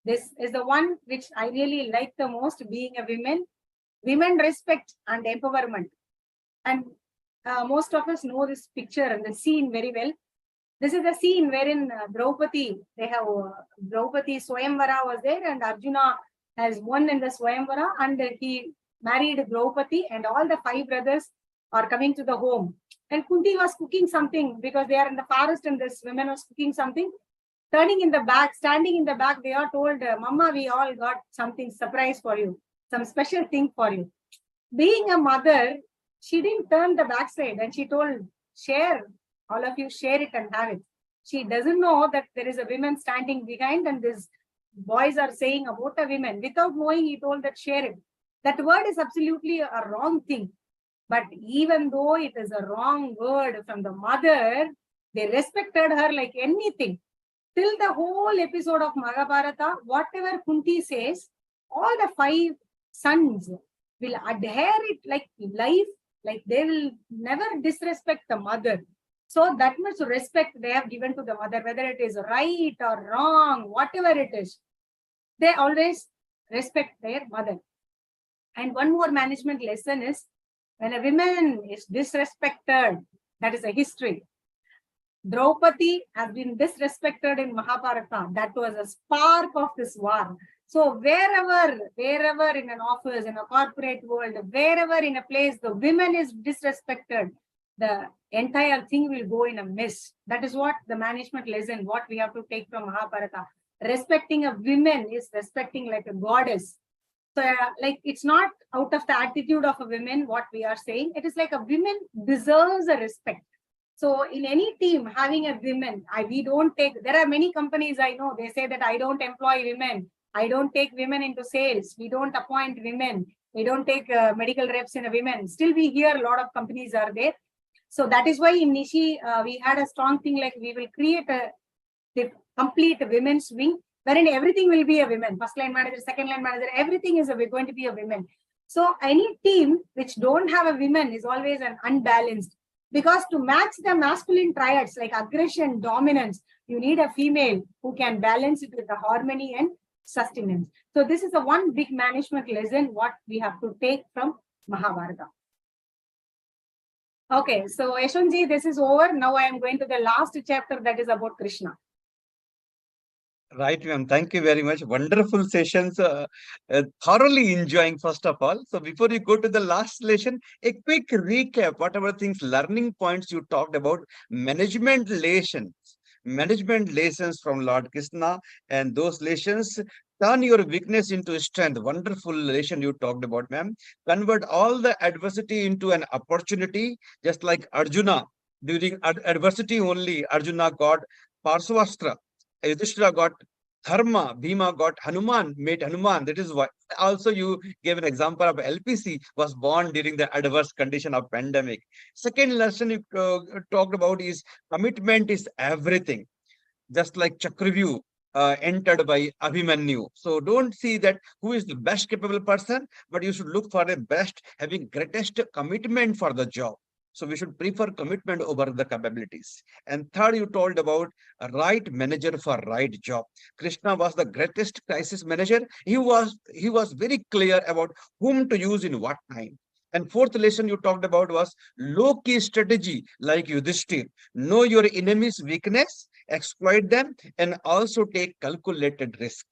Speaker 4: This is the one which I really like the most, being a women respect and empowerment. And most of us know this picture and the scene very well. This is the scene wherein Draupadi, Draupadi Swayamvara was there and Arjuna has won in the Swayamvara and he married Draupadi and all the 5 brothers are coming to the home. And Kunti was cooking something because they are in the forest and this woman was cooking something. Standing in the back, they are told, Mama, we all got something surprise for you, some special thing for you. Being a mother, she didn't turn the backside and she told, share, all of you share it and have it. She doesn't know that there is a woman standing behind and these boys are saying about a woman. Without knowing, he told that share it. That word is absolutely a wrong thing. But even though it is a wrong word from the mother, they respected her like anything. Till the whole episode of Mahabharata, whatever Kunti says, all the 5 sons will adhere it like life, like they will never disrespect the mother. So that much respect they have given to the mother, whether it is right or wrong, whatever it is, they always respect their mother. And one more management lesson is, when a woman is disrespected, that is a history. Draupadi has been disrespected in Mahabharata. That was a spark of this war. So wherever in an office, in a corporate world, wherever in a place, the women is disrespected, the entire thing will go in a mess. That is what the management lesson, what we have to take from Mahabharata. Respecting a woman is respecting like a goddess. So like it's not out of the attitude of a woman, what we are saying. It is like a woman deserves a respect. So in any team, having a woman, we don't take, there are many companies I know, they say that I don't employ women. I don't take women into sales. We don't appoint women. We don't take medical reps in a women. Still we hear a lot of companies are there. So that is why in Nishi, we had a strong thing like we will create the complete women's wing, wherein everything will be a woman. First line manager, second line manager, everything is going to be a woman. So any team which don't have a woman is always an unbalanced. Because to match the masculine triads like aggression, dominance, you need a female who can balance it with the harmony and sustenance. So this is the one big management lesson what we have to take from Mahabharata. Okay, so Yashwanji, this is over. Now I am going to the last chapter that is about Krishna.
Speaker 3: Right, ma'am. Thank you very much. Wonderful sessions. Thoroughly enjoying, first of all. So before you go to the last lesson, a quick recap, whatever things, learning points you talked about, management lessons from Lord Krishna, and those lessons turn your weakness into strength. Wonderful lesson you talked about, ma'am. Convert all the adversity into an opportunity, just like Arjuna. During adversity only, Arjuna got Parsvastra. Yudhishthira got Dharma, Bhima got Hanuman, made Hanuman. That is why also you gave an example of LPC was born during the adverse condition of pandemic. Second lesson you talked about is commitment is everything. Just like Chakravyuh entered by Abhimanyu. So don't see that who is the best capable person, but you should look for the best having greatest commitment for the job. So we should prefer commitment over the capabilities. And third, you told about a right manager for right job. Krishna was the greatest crisis manager. He was very clear about whom to use in what time. And fourth lesson you talked about was low-key strategy, like Yudhishthir. Know your enemy's weakness, exploit them, and also take calculated risk.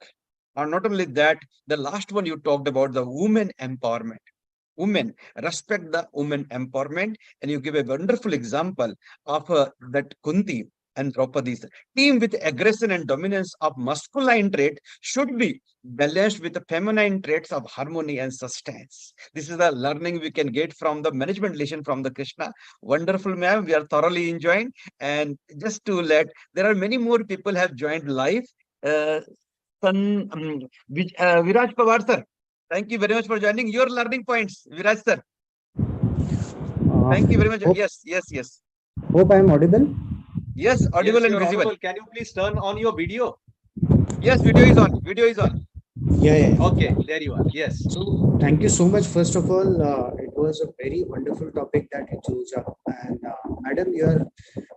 Speaker 3: And not only that, the last one you talked about, the women empowerment. Women, respect the women empowerment. And you give a wonderful example of that Kunti and Draupadi's team with aggression and dominance of masculine trait should be balanced with the feminine traits of harmony and sustenance. This is the learning we can get from the management lesson from the Krishna. Wonderful, ma'am. We are thoroughly enjoying. And just to let, there are many more people have joined live. Viraj Pawar, sir. Thank you very much for joining. Your learning points, Viraj, sir. Thank you very much. Yes.
Speaker 5: Hope I am audible.
Speaker 3: Yes, audible
Speaker 2: Yes,
Speaker 3: and
Speaker 2: you're
Speaker 3: visible.
Speaker 2: audible. Can you please turn on your video?
Speaker 3: Yes, video is on. Video is on.
Speaker 5: Yeah.
Speaker 2: Okay, there you are. Yes.
Speaker 5: So thank you so much. First of all, it was a very wonderful topic that you chose up, and madam, you are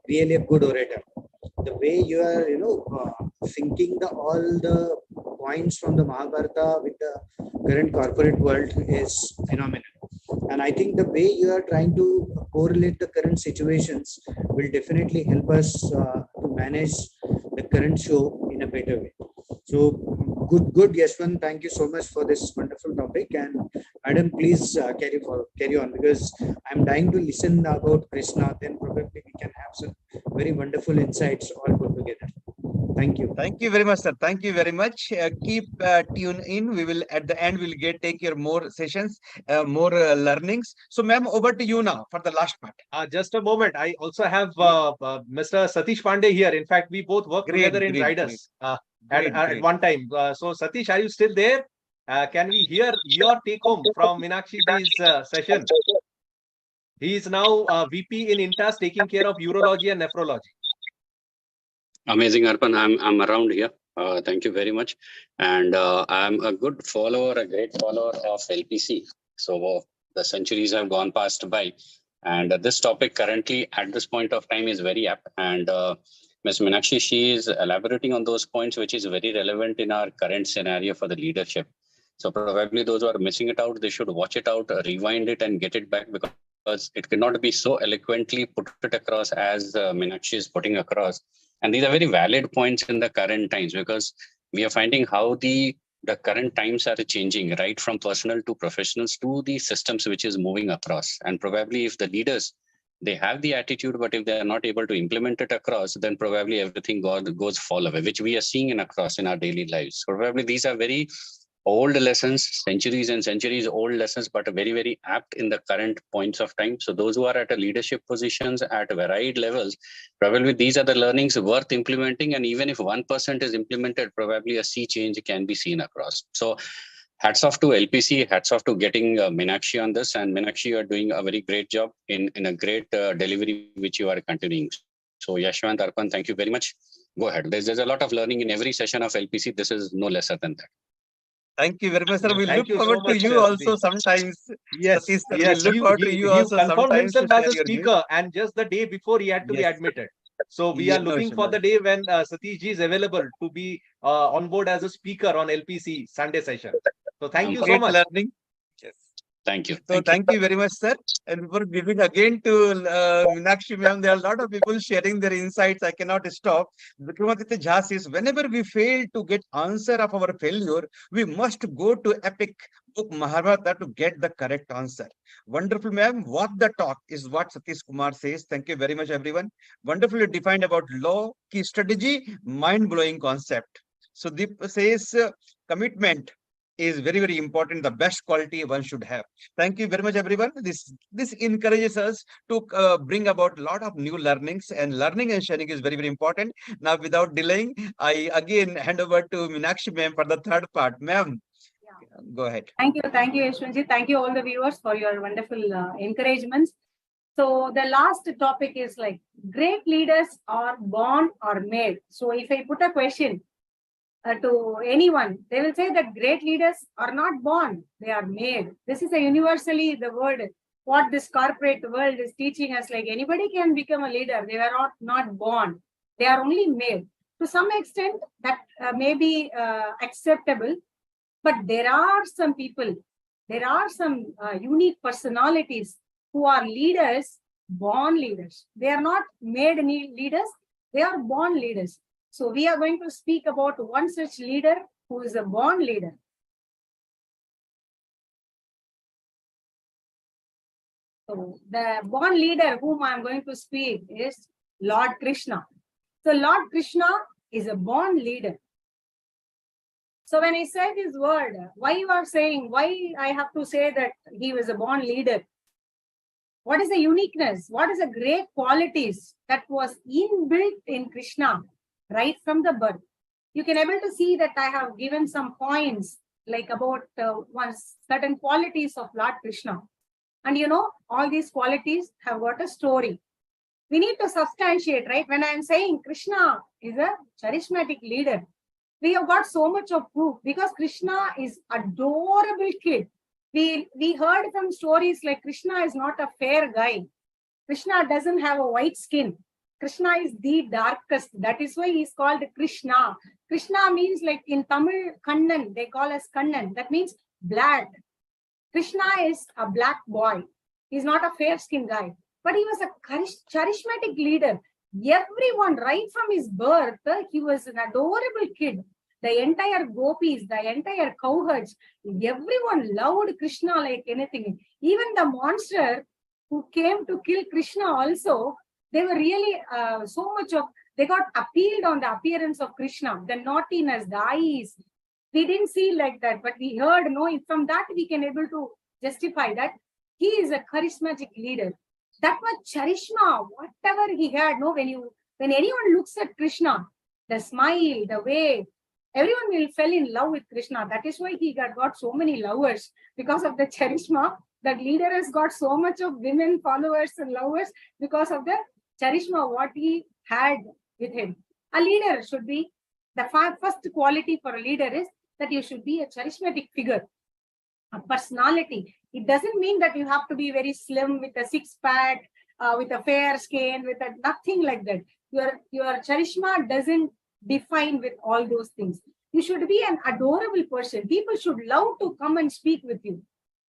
Speaker 5: really a good orator. The way you are, thinking all the points from the Mahabharata with the current corporate world is phenomenal. And I think the way you are trying to correlate the current situations will definitely help us to manage the current show in a better way. So good, Yashwant. Thank you so much for this wonderful topic. And madam, please carry on, because I'm dying to listen about Krishna. Then probably we can have some very wonderful insights all put together. Thank you.
Speaker 3: Thank you very much, sir. Thank you very much. Keep tune in. We will at the end we'll take your more sessions, more learnings. So, ma'am, over to you now for the last part.
Speaker 2: Just a moment. I also have Mr. Satish Pandey here. In fact, we both work together in Riders at one time. So, Satish, are you still there? Can we hear your take home from Meenakshi ji's session? He is now VP in Intas, taking care of urology and nephrology.
Speaker 6: Amazing, Arpan. I'm around here. Thank you very much. And I'm a good follower, a great follower of LPC. So the centuries have gone past by. And this topic currently at this point of time is very apt. And Ms. Meenakshi, she is elaborating on those points, which is very relevant in our current scenario for the leadership. So probably those who are missing it out, they should watch it out, rewind it and get it back, because it cannot be so eloquently put it across as Meenakshi is putting across. And these are very valid points in the current times, because we are finding how the current times are changing, right from personal to professionals to the systems which is moving across. And probably if the leaders, they have the attitude, but if they are not able to implement it across, then probably everything goes fall away, which we are seeing in our daily lives. Probably these are very old lessons, centuries and centuries old lessons, but very, very apt in the current points of time. So those who are at a leadership positions at varied levels, probably these are the learnings worth implementing. And even if 1% is implemented, probably a sea change can be seen across. So hats off to LPC, hats off to getting Meenakshi on this. And Meenakshi, you are doing a very great job in a great delivery, which you are continuing. So Yashwant, Arpan, thank you very much. Go ahead. There's a lot of learning in every session of LPC. This is no lesser than that.
Speaker 3: Thank you very much, sir. We
Speaker 2: Thank
Speaker 3: look
Speaker 2: you so
Speaker 3: forward to
Speaker 2: much,
Speaker 3: you also sometimes.
Speaker 2: Yes,
Speaker 3: Satish, sir,
Speaker 2: yes.
Speaker 3: we look forward to you also
Speaker 2: confirmed
Speaker 3: sometimes
Speaker 2: himself
Speaker 3: to
Speaker 2: as
Speaker 3: share
Speaker 2: a
Speaker 3: your views.
Speaker 2: speaker, and just the day before he had to be
Speaker 3: Yes.
Speaker 2: admitted. So we
Speaker 3: Yeah,
Speaker 2: are looking for the day when Satish ji is available to be on board as a speaker on LPC Sunday session. So thank you so
Speaker 3: Great
Speaker 2: much.
Speaker 3: learning. Yes.
Speaker 6: Thank you.
Speaker 3: So thank you very much, sir. And for giving again to Meenakshi ma'am, there are a lot of people sharing their insights. I cannot stop. Vikramaditya Jha says, whenever we fail to get answer of our failure, we must go to epic book Mahabharata to get the correct answer. Wonderful, ma'am. What the talk is what Satish Kumar says. Thank you very much, everyone. Wonderfully defined about law, key strategy, mind-blowing concept. So Deep says commitment is very, very important, the best quality one should have. Thank you very much, everyone. This encourages us to bring about a lot of new learnings, and learning and sharing is very, very important. Now, without delaying, I again hand over to Meenakshi ma'am for the third part. Ma'am, go ahead.
Speaker 4: Thank you, Yashwantji. Thank you all the viewers for your wonderful encouragements. So the last topic is like great leaders are born or made. So if I put a question to anyone, they will say that great leaders are not born, they are made. This is a universally the word, what this corporate world is teaching us, like anybody can become a leader. They were not born, they are only made. To some extent that may be acceptable, but there are some people there are some unique personalities who are leaders, born leaders. They are not made any leaders, they are born leaders. So we are going to speak about one such leader who is a born leader. So the born leader whom I am going to speak is Lord Krishna. So Lord Krishna is a born leader. So when I say this word, why you are saying, why I have to say that he was a born leader? What is the uniqueness? What is the great qualities that was inbuilt in Krishna right from the birth? You can able to see that I have given some points like about one certain qualities of Lord Krishna. And you know, all these qualities have got a story. We need to substantiate, right? When I am saying Krishna is a charismatic leader, we have got so much of proof because Krishna is adorable kid. We heard from stories like Krishna is not a fair guy. Krishna doesn't have a white skin. Krishna is the darkest. That is why he is called Krishna. Krishna means like in Tamil, Kannan. They call us Kannan. That means black. Krishna is a black boy. He's not a fair skinned guy. But he was a charismatic leader. Everyone, right from his birth, he was an adorable kid. The entire gopis, the entire cowherds, everyone loved Krishna like anything. Even the monster who came to kill Krishna also, they were really so much of, they got appealed on the appearance of Krishna, the naughtiness, the eyes. We didn't see like that, but we heard, no, from that we can able to justify that he is a charismatic leader. That much charisma, whatever he had, no, when anyone looks at Krishna, the smile, the way, everyone will fall in love with Krishna. That is why he got so many lovers because of the charisma. That leader has got so much of women followers and lovers because of the charisma what he had with him. A leader should be, the first quality for a leader is that you should be a charismatic figure, a personality. It doesn't mean that you have to be very slim with a six-pack, with a fair skin, with a nothing like that. Your charisma doesn't define with all those things. You should be an adorable person. People should love to come and speak with you.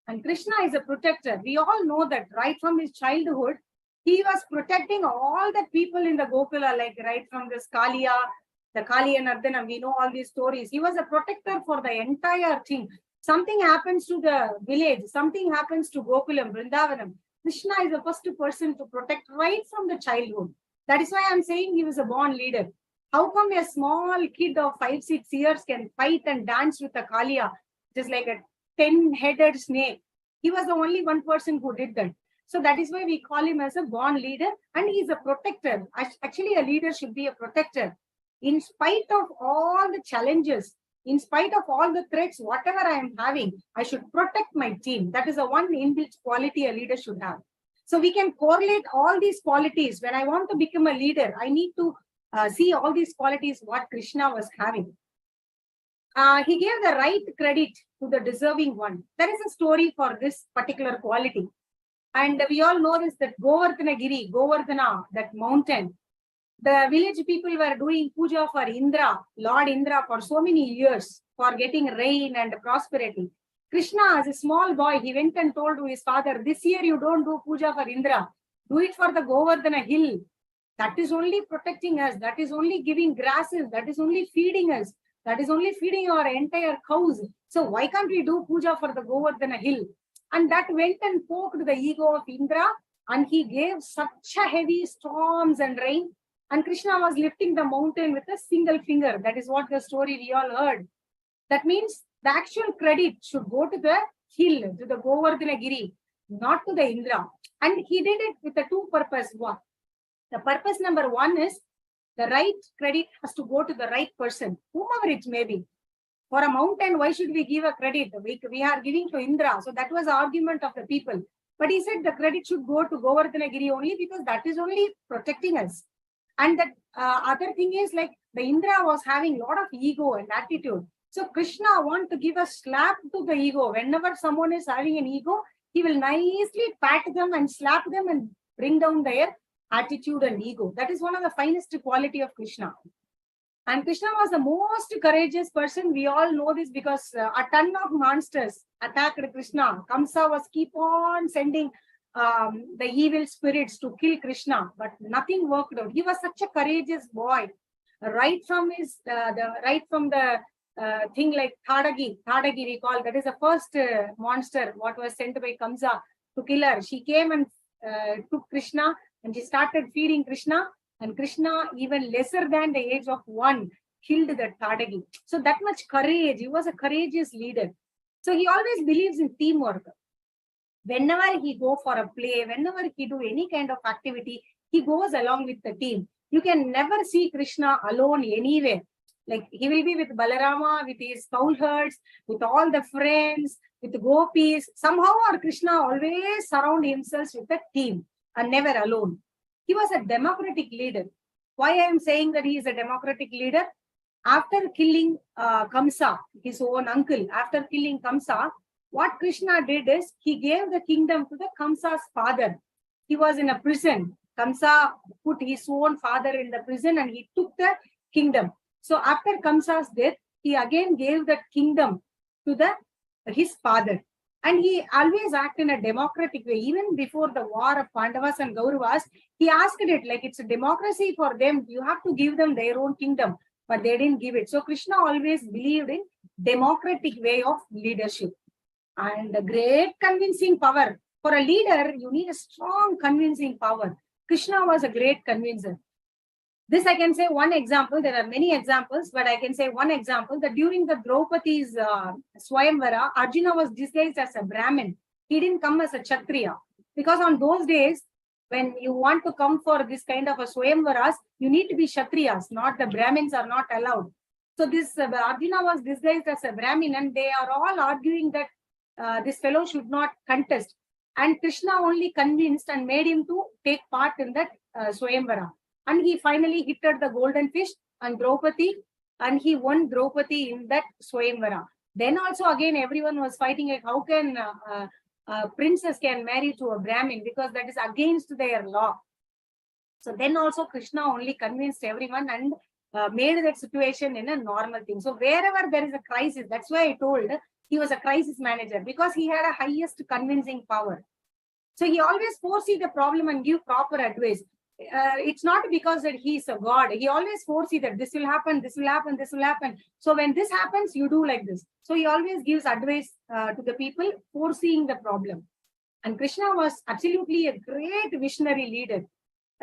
Speaker 4: And Krishna is a protector. We all know that right from his childhood, he was protecting all the people in the Gokula, like right from this Kaliya, the Kali and Ardhana. We know all these stories. He was a protector for the entire thing. Something happens to the village, something happens to Gokulam, Vrindavanam. Krishna is the first person to protect right from the childhood. That is why I'm saying he was a born leader. How come a small kid of 5-6 years can fight and dance with a Kaliya, just like a 10-headed snake? He was the only one person who did that. So that is why we call him as a born leader, and he is a protector. Actually, a leader should be a protector. In spite of all the challenges, in spite of all the threats, whatever I am having, I should protect my team. That is the one inbuilt quality a leader should have. So we can correlate all these qualities. When I want to become a leader, I need to see all these qualities what Krishna was having. He gave the right credit to the deserving one. There is a story for this particular quality. And we all know this, that Govardhana, that mountain, the village people were doing puja for Indra, Lord Indra, for so many years for getting rain and prosperity. Krishna, as a small boy, he went and told to his father, this year you don't do puja for Indra, do it for the Govardhana hill. That is only protecting us, that is only giving grasses, that is only feeding us, that is only feeding our entire cows. So why can't we do puja for the Govardhana hill? And that went and poked the ego of Indra, and he gave such a heavy storms and rain. And Krishna was lifting the mountain with a single finger. That is what the story we all heard. That means the actual credit should go to the hill, to the Govardhana Giri, not to the Indra. And he did it with a two purpose. One. The purpose number one is the right credit has to go to the right person, whomever it may be. For a mountain, why should we give a credit? We are giving to Indra. So that was the argument of the people. But he said the credit should go to Govardhana Giri only because that is only protecting us. And that other thing is like the Indra was having a lot of ego and attitude. So Krishna wants to give a slap to the ego. Whenever someone is having an ego, he will nicely pat them and slap them and bring down their attitude and ego. That is one of the finest quality of Krishna. And Krishna was the most courageous person. We all know this because a ton of monsters attacked Krishna. Kamsa was keep on sending the evil spirits to kill Krishna, but nothing worked out. He was such a courageous boy. Right from his the thing like Thadagi we call, that is the first monster what was sent by Kamsa to kill her. She came and took Krishna and she started feeding Krishna, and Krishna, even lesser than the age of 1, killed that Thadagi. So that much courage. He was a courageous leader. So he always believes in teamwork. Whenever he go for a play, whenever he do any kind of activity, he goes along with the team. You can never see Krishna alone anywhere. Like he will be with Balarama, with his cowherds, with all the friends, with the gopis. Somehow or Krishna always surround himself with a team and never alone. He was a democratic leader. Why I am saying that he is a democratic leader? After killing Kamsa, his own uncle, after killing Kamsa, what Krishna did is he gave the kingdom to the Kamsa's father. He was in a prison. Kamsa put his own father in the prison and he took the kingdom. So after Kamsa's death, he again gave that kingdom to his father. And he always acted in a democratic way. Even before the war of Pandavas and Kauravas, he asked it like it's a democracy for them. You have to give them their own kingdom, but they didn't give it. So Krishna always believed in democratic way of leadership. And a great convincing power. For a leader, you need a strong convincing power. Krishna was a great convincer. This I can say one example. There are many examples, but I can say one example that during the Draupadi's Swayamvara, Arjuna was disguised as a Brahmin. He didn't come as a Kshatriya. Because on those days, when you want to come for this kind of a Swayamvaras, you need to be Kshatriyas, not the Brahmins are not allowed. So this Arjuna was disguised as a Brahmin and they are all arguing that this fellow should not contest. And Krishna only convinced and made him to take part in that Swayamvara. And he finally hit at the golden fish and Draupadi, and he won Draupadi in that Swayamvara. Then also again everyone was fighting like how can princess can marry to a Brahmin, because that is against their law. So then also Krishna only convinced everyone and made that situation in a normal thing. So wherever there is a crisis, that's why I told he was a crisis manager, because he had a highest convincing power. So he always foresee the problem and give proper advice. It's not because that he is a god. He always foresee that this will happen, this will happen, this will happen. So when this happens, you do like this. So he always gives advice to the people, foreseeing the problem. And Krishna was absolutely a great visionary leader.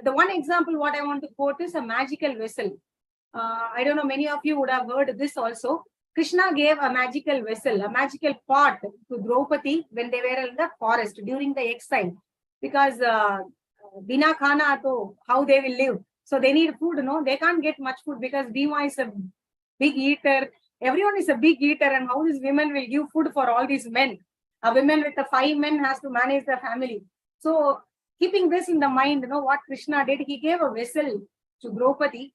Speaker 4: The one example what I want to quote is a magical vessel. I don't know, many of you would have heard this also. Krishna gave a magical vessel, a magical pot to Draupadi when they were in the forest during the exile. Because Bina Khana, to how they will live. So they need food, no? They can't get much food because Bhima is a big eater. Everyone is a big eater, and how these women will give food for all these men? A woman with the 5 men has to manage the family. So keeping this in the mind, you know what Krishna did? He gave a vessel to Draupadi,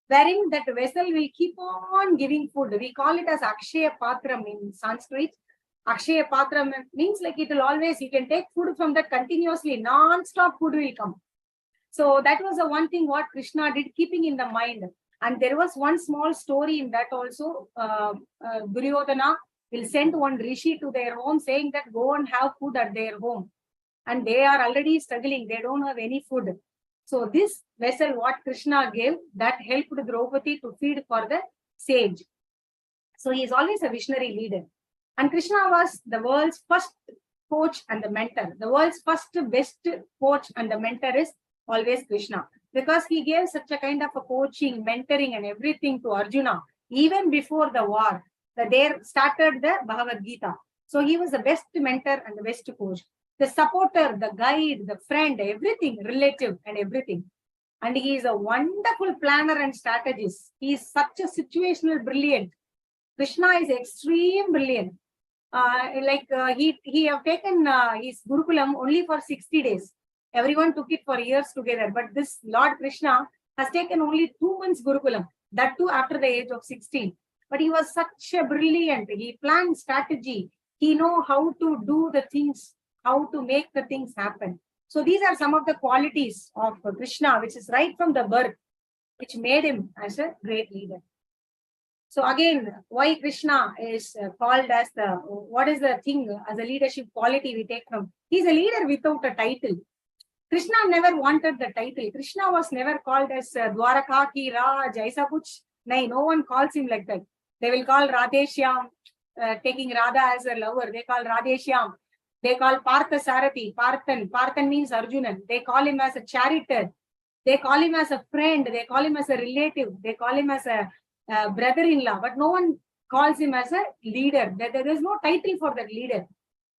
Speaker 4: wherein that vessel will keep on giving food. We call it as Akshaya Patram in Sanskrit. Akshaya Patram means like it will always, you can take food from that continuously, non-stop food will come. So that was the one thing what Krishna did, keeping in the mind. And there was one small story in that also. Duryodhana will send one rishi to their home saying that go and have food at their home. And they are already struggling. They don't have any food. So this vessel what Krishna gave, that helped Draupadi to feed for the sage. So he is always a visionary leader. And Krishna was the world's first coach and the mentor. The world's first best coach and the mentor is always Krishna. Because he gave such a kind of a coaching, mentoring and everything to Arjuna. Even before the war, there started the Bhagavad Gita. So he was the best mentor and the best coach. The supporter, the guide, the friend, everything, relative and everything. And he is a wonderful planner and strategist. He is such a situational brilliant. Krishna is extreme brilliant. He have taken his Gurukulam only for 60 days. Everyone took it for years together. But this Lord Krishna has taken only 2 months Gurukulam. That too after the age of 16. But he was such a brilliant. He planned strategy. He know how to do the things, how to make the things happen. So these are some of the qualities of Krishna, which is right from the birth, which made him as a great leader. So again, why Krishna is called as what is the thing as a leadership quality we take from? He's a leader without a title. Krishna never wanted the title. Krishna was never called as Dwaraka Ki Raj, Aisa Kuch. No one calls him like that. They will call Radheshyam, taking Radha as a lover. They call Radheshyam. They call Partha Sarathi, Parthan. Parthan means Arjunan. They call him as a charioteer. They call him as a friend. They call him as a relative. They call him as a brother-in-law. But no one calls him as a leader. There is no title for that leader.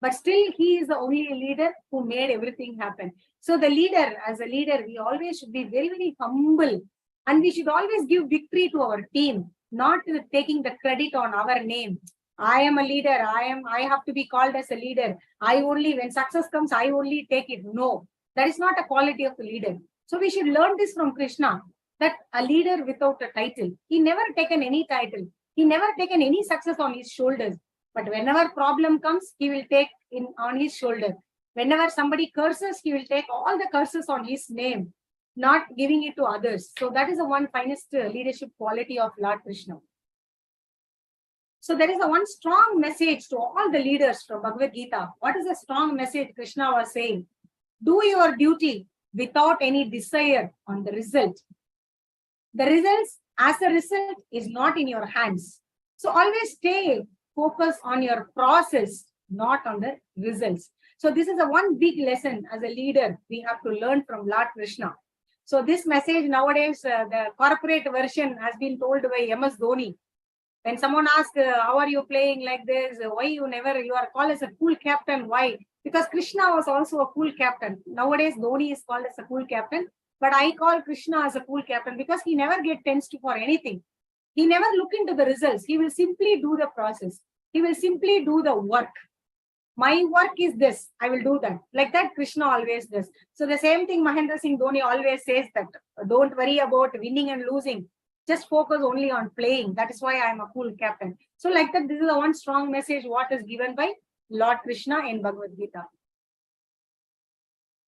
Speaker 4: But still, he is the only leader who made everything happen. So the leader, as a leader, we always should be very, very humble. And we should always give victory to our team, not taking the credit on our name. I am a leader. I have to be called as a leader. When success comes, I only take it. No, that is not a quality of the leader. So we should learn this from Krishna, that a leader without a title, he never taken any title. He never taken any success on his shoulders. But whenever problem comes, he will take on his shoulder. Whenever somebody curses, he will take all the curses on his name, not giving it to others. So that is the one finest leadership quality of Lord Krishna. So there is a one strong message to all the leaders from Bhagavad Gita. What is the strong message Krishna was saying? Do your duty without any desire on the result. The results, as a result, is not in your hands. So always stay focused on your process, not on the results. So this is a one big lesson as a leader we have to learn from Lord Krishna. So this message nowadays, the corporate version has been told by MS Dhoni. When someone asks, how are you playing like this? Why you are called as a cool captain? Why? Because Krishna was also a cool captain. Nowadays, Dhoni is called as a cool captain. But I call Krishna as a cool captain because he never gets tensed for anything. He never look into the results. He will simply do the process. He will simply do the work. My work is this. I will do that. Like that, Krishna always does. So the same thing Mahendra Singh Dhoni always says, that don't worry about winning and losing. Just focus only on playing. That is why I am a cool captain. So like that, this is the one strong message what is given by Lord Krishna in Bhagavad Gita.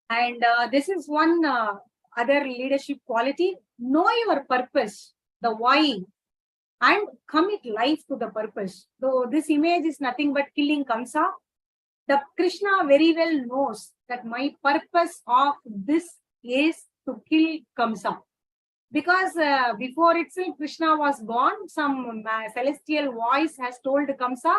Speaker 4: And this is one other leadership quality. Know your purpose, the why, and commit life to the purpose. So this image is nothing but killing Kamsa. The Krishna very well knows that my purpose of this is to kill Kamsa. Because before itself Krishna was born, some celestial voice has told Kamsa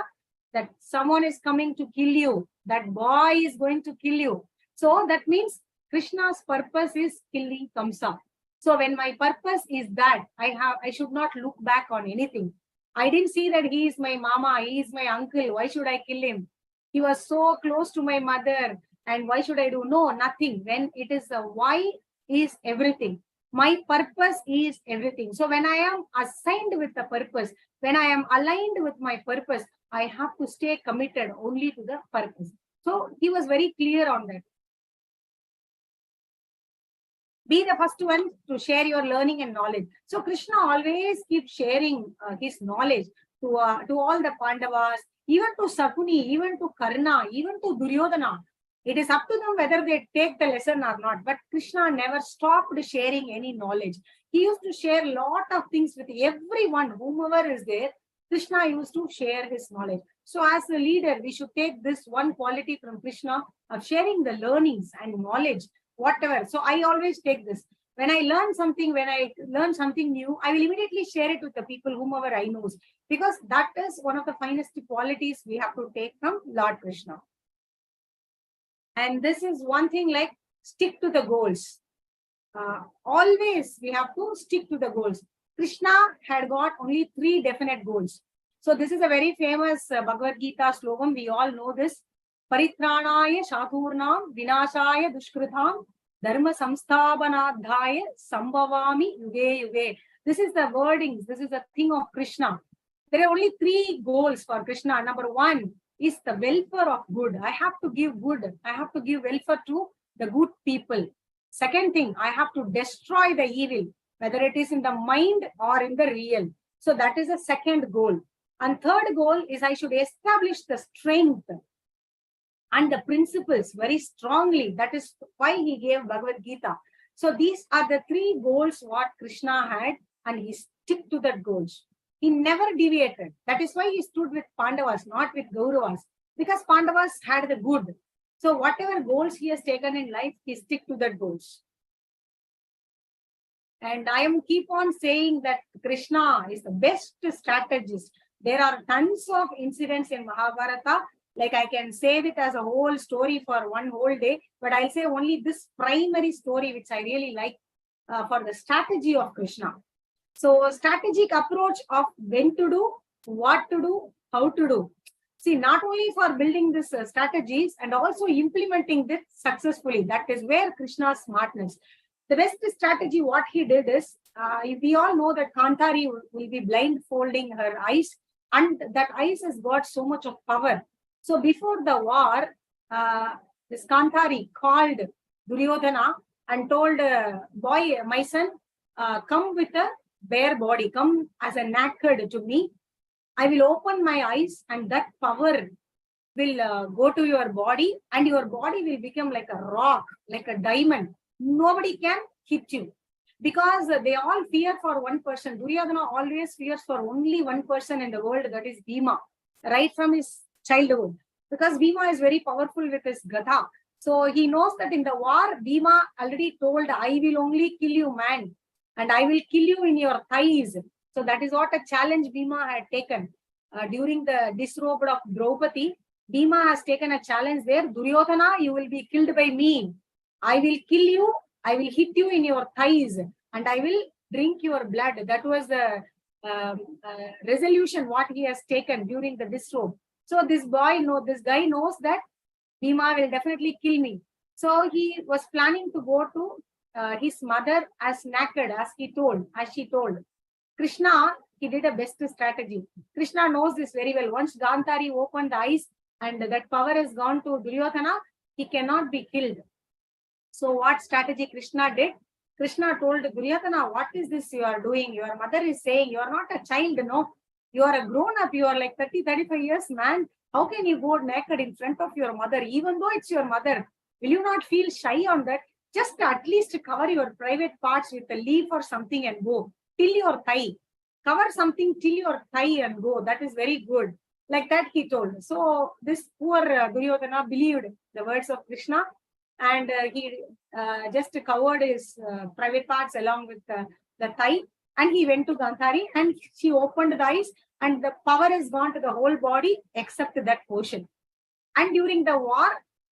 Speaker 4: that someone is coming to kill you. That boy is going to kill you. So that means Krishna's purpose is killing Kamsa. So when my purpose is that, I should not look back on anything. I didn't see that he is my mama, he is my uncle. Why should I kill him? He was so close to my mother. And why should I do? No, nothing. When it is a why is everything. My purpose is everything. So when I am assigned with the purpose, when I am aligned with my purpose, I have to stay committed only to the purpose. So he was very clear on that. Be the first one to share your learning and knowledge. So Krishna always keeps sharing his knowledge to all the Pandavas, even to Sakuni, even to Karna, even to Duryodhana. It is up to them whether they take the lesson or not. But Krishna never stopped sharing any knowledge. He used to share a lot of things with everyone, whomever is there. Krishna used to share his knowledge. So as a leader, we should take this one quality from Krishna of sharing the learnings and knowledge, whatever. So I always take this. When I learn something new, I will immediately share it with the people, whomever I know. Because that is one of the finest qualities we have to take from Lord Krishna. And this is one thing, like stick to the goals. Always we have to stick to the goals. Krishna had got only 3 definite goals. So this is a very famous Bhagavad Gita slogan. We all know this. Paritranaya Shakurnam Vinashaya Dushkritam Dharma Samsthabanadhaya Sambhavami Yuge Yuge. This is the wordings. This is the thing of Krishna. There are only 3 goals for Krishna. Number 1 is the welfare of good. I have to give good. I have to give welfare to the good people. Second thing, I have to destroy the evil, whether it is in the mind or in the real. So that is the second goal. And third goal is I should establish the strength and the principles very strongly. That is why he gave Bhagavad Gita. So these are the 3 goals what Krishna had, and he stick to that goals. He never deviated. That is why he stood with Pandavas, not with Kauravas, because Pandavas had the good. So whatever goals he has taken in life, he stick to that goals. And I am keep on saying that Krishna is the best strategist. There are tons of incidents in Mahabharata. Like I can save it as a whole story for one whole day, but I'll say only this primary story, which I really like for the strategy of Krishna. So strategic approach of when to do, what to do, how to do. See, not only for building these strategies and also implementing this successfully. That is where Krishna's smartness. The best strategy, what he did is, we all know that Kantari will be blindfolding her eyes, and that eyes has got so much of power. So before the war, this Kantari called Duryodhana and told, boy, my son, come with a bare body, come as a naked to me. I will open my eyes and that power will go to your body, and your body will become like a rock, like a diamond. Nobody can hit you, because they all fear for one person. Duryodhana always fears for only one person in the world, that is Bhima, right from his childhood, because Bhima is very powerful with his Gatha. So he knows that in the war, Bhima already told, I will only kill you, man, and I will kill you in your thighs. So that is what a challenge Bhima had taken. During the disrobed of Draupadi, Bhima has taken a challenge there. Duryodhana, you will be killed by me. I will kill you, I will hit you in your thighs, and I will drink your blood. That was the resolution what he has taken during the disrobe. So this guy knows that Bhima will definitely kill me. So he was planning to go to his mother as naked, as she told. Krishna, he did a best strategy. Krishna knows this very well. Once Gandhari opened the eyes and that power has gone to Duryodhana, he cannot be killed. So what strategy Krishna did? Krishna told Duryodhana, what is this you are doing? Your mother is saying, you are not a child, no. You are a grown up, you are like 30, 35 years, man. How can you go naked in front of your mother, even though it's your mother? Will you not feel shy on that? Just at least cover your private parts with a leaf or something and go till your thigh. Cover something till your thigh and go. That is very good. Like that he told. So this poor Duryodhana believed the words of Krishna, and he just covered his private parts along with the thigh, and he went to Gandhari and she opened the eyes, and the power has gone to the whole body except that portion. And during the war,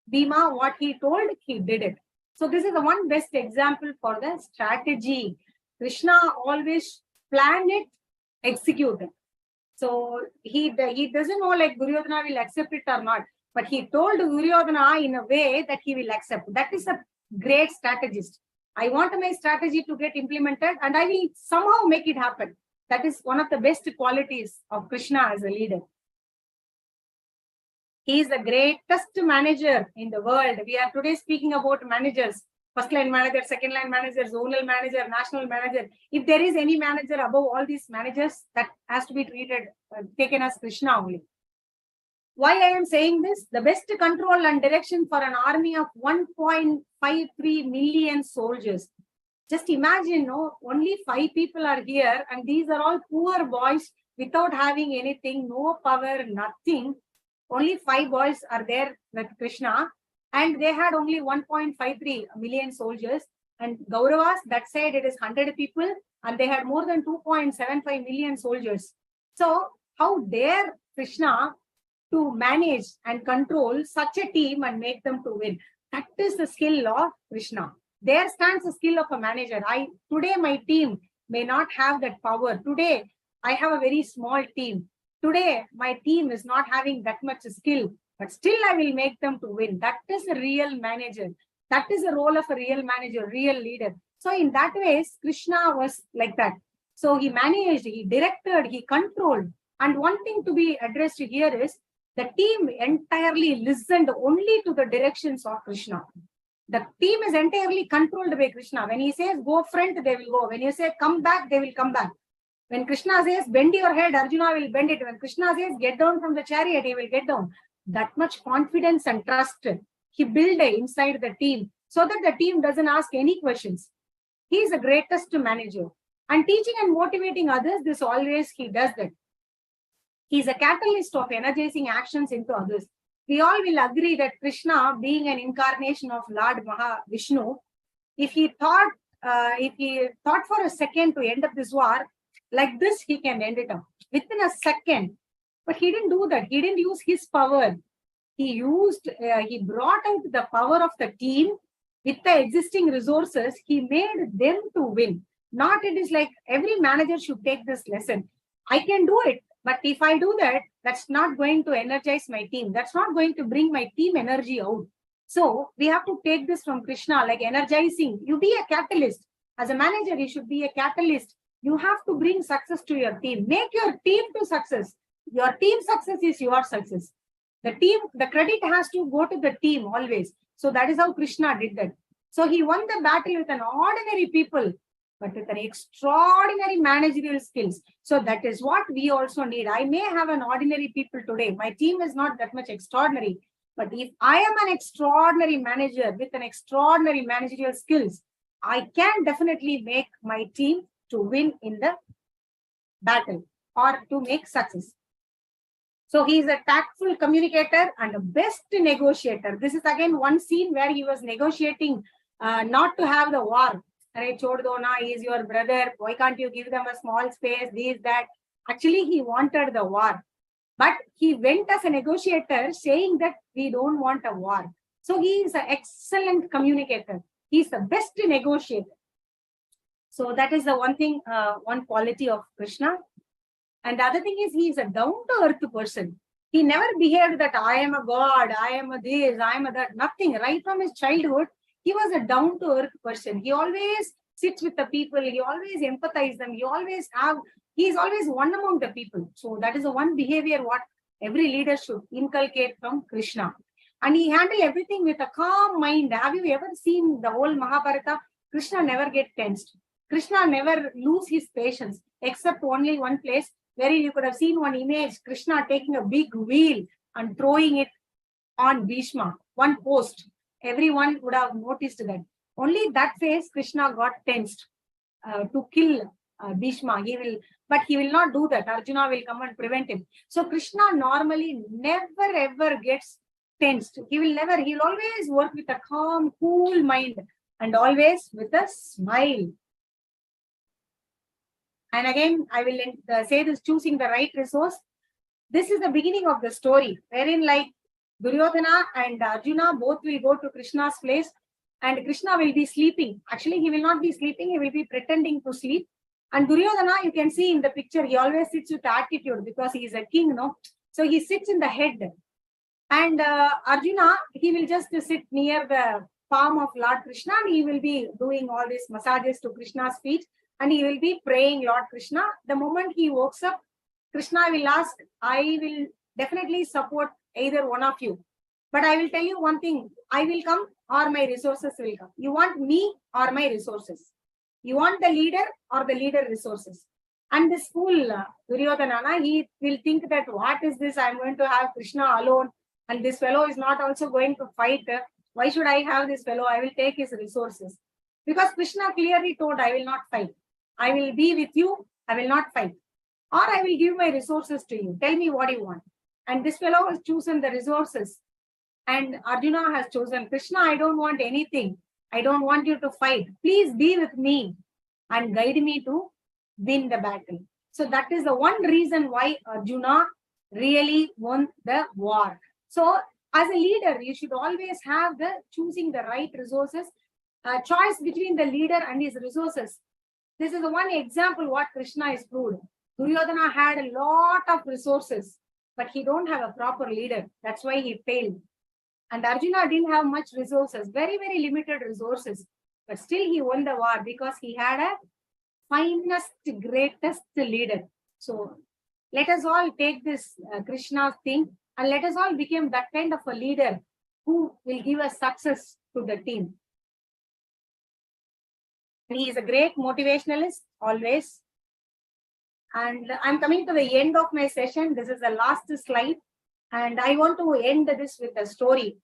Speaker 4: Bhima, what he told, he did it. So this is the one best example for the strategy. Krishna always plan it, execute it. So he doesn't know like Duryodhana will accept it or not, but he told Duryodhana in a way that he will accept. That is a great strategist. I want my strategy to get implemented and I will somehow make it happen. That is one of the best qualities of Krishna as a leader. He is the greatest manager in the world. We are today speaking about managers. First line manager, second line manager, zonal manager, national manager. If there is any manager above all these managers, that has to be taken as Krishna only. Why I am saying this? The best control and direction for an army of 1.53 million soldiers. Just imagine, no, only 5 people are here, and these are all poor boys without having anything, no power, nothing. Only 5 boys are there with Krishna, and they had only 1.53 million soldiers. And Kauravas, that side, it is 100 people, and they had more than 2.75 million soldiers. So how dare Krishna to manage and control such a team and make them to win? That is the skill of Krishna. There stands the skill of a manager. Today my team may not have that power. Today I have a very small team. Today my team is not having that much skill, but still I will make them to win. That is a real manager. That is the role of a real manager, real leader. So in that way, Krishna was like that. So he managed, he directed, he controlled. And one thing to be addressed here is the team entirely listened only to the directions of Krishna. The team is entirely controlled by Krishna. When he says go front, they will go. When you say come back, they will come back. When Krishna says bend your head, Arjuna will bend it. When Krishna says get down from the chariot, he will get down. That much confidence and trust he built inside the team so that the team doesn't ask any questions. He is the greatest manager. And teaching and motivating others, this always he does that. He's a catalyst of energizing actions into others. We all will agree that Krishna, being an incarnation of Lord Mahavishnu, if he thought for a second to end up this war, like this, he can end it up within a second. But he didn't do that. He didn't use his power. He brought out the power of the team with the existing resources. He made them to win. Not it is like every manager should take this lesson. I can do it, but if I do that, that's not going to energize my team. That's not going to bring my team energy out. So we have to take this from Krishna, like energizing. You be a catalyst. As a manager, you should be a catalyst. You have to bring success to your team. Make your team to success. Your team success is your success. The credit has to go to the team always. So that is how Krishna did that. So he won the battle with an ordinary people, but with an extraordinary managerial skills. So that is what we also need. I may have an ordinary people today. My team is not that much extraordinary. But if I am an extraordinary manager with an extraordinary managerial skills, I can definitely make my team to win in the battle or to make success. So he is a tactful communicator and a best negotiator. This is again one scene where he was negotiating not to have the war. He is your brother. Why can't you give them a small space? This, that. Actually, he wanted the war. But he went as a negotiator saying that we don't want a war. So he is an excellent communicator. He is the best negotiator. So that is the one thing, one quality of Krishna. And the other thing is he is a down-to-earth person. He never behaved that I am a god, I am a this, I am a that, nothing. Right from his childhood, he was a down-to-earth person. He always sits with the people. He always empathizes them. He is always one among the people. So that is the one behavior what every leader should inculcate from Krishna. And he handled everything with a calm mind. Have you ever seen the whole Mahabharata? Krishna never get tensed. Krishna never lose his patience, except only one place where you could have seen one image, Krishna taking a big wheel and throwing it on Bhishma, one post. Everyone would have noticed that. Only that phase Krishna got tensed to kill Bhishma. But he will not do that. Arjuna will come and prevent him. So Krishna normally never ever gets tensed. He will always work with a calm, cool mind and always with a smile. And again, I will say this, choosing the right resource. This is the beginning of the story, wherein like Duryodhana and Arjuna both will go to Krishna's place and Krishna will be sleeping. Actually, he will not be sleeping. He will be pretending to sleep. And Duryodhana, you can see in the picture, he always sits with attitude because he is a king, no? So he sits in the head. And Arjuna, he will just sit near the palm of Lord Krishna and he will be doing all these massages to Krishna's feet. And he will be praying Lord Krishna. The moment he wakes up, Krishna will ask, I will definitely support either one of you. But I will tell you one thing, I will come or my resources will come. You want me or my resources? You want the leader or the leader resources? And this fool, Duryodhana, he will think that what is this? I'm going to have Krishna alone and this fellow is not also going to fight. Why should I have this fellow? I will take his resources. Because Krishna clearly told, I will not fight. I will be with you, I will not fight. Or I will give my resources to you. Tell me what you want. And this fellow has chosen the resources. And Arjuna has chosen Krishna, I don't want anything. I don't want you to fight. Please be with me and guide me to win the battle. So that is the one reason why Arjuna really won the war. So as a leader, you should always have the choosing the right resources, choice between the leader and his resources. This is the one example what Krishna is proved. Duryodhana had a lot of resources, but he don't have a proper leader. That's why he failed. And Arjuna didn't have much resources, very, very limited resources. But still he won the war because he had a finest, greatest leader. So let us all take this Krishna thing and let us all become that kind of a leader who will give us success to the team. He is a great motivationalist, always. And I'm coming to the end of my session. This is the last slide. And I want to end this with a story.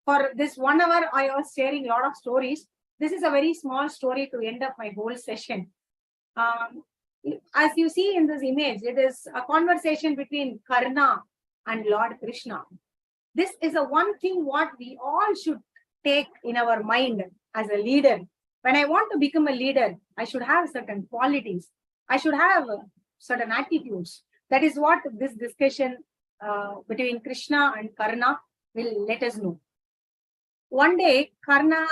Speaker 4: For this 1 hour, I was sharing a lot of stories. This is a very small story to end up my whole session. As you see in this image, it is a conversation between Karna and Lord Krishna. This is a one thing what we all should take in our mind as a leader. When I want to become a leader, I should have certain qualities. I should have certain attitudes. That is what this discussion between Krishna and Karna will let us know. One day, Karna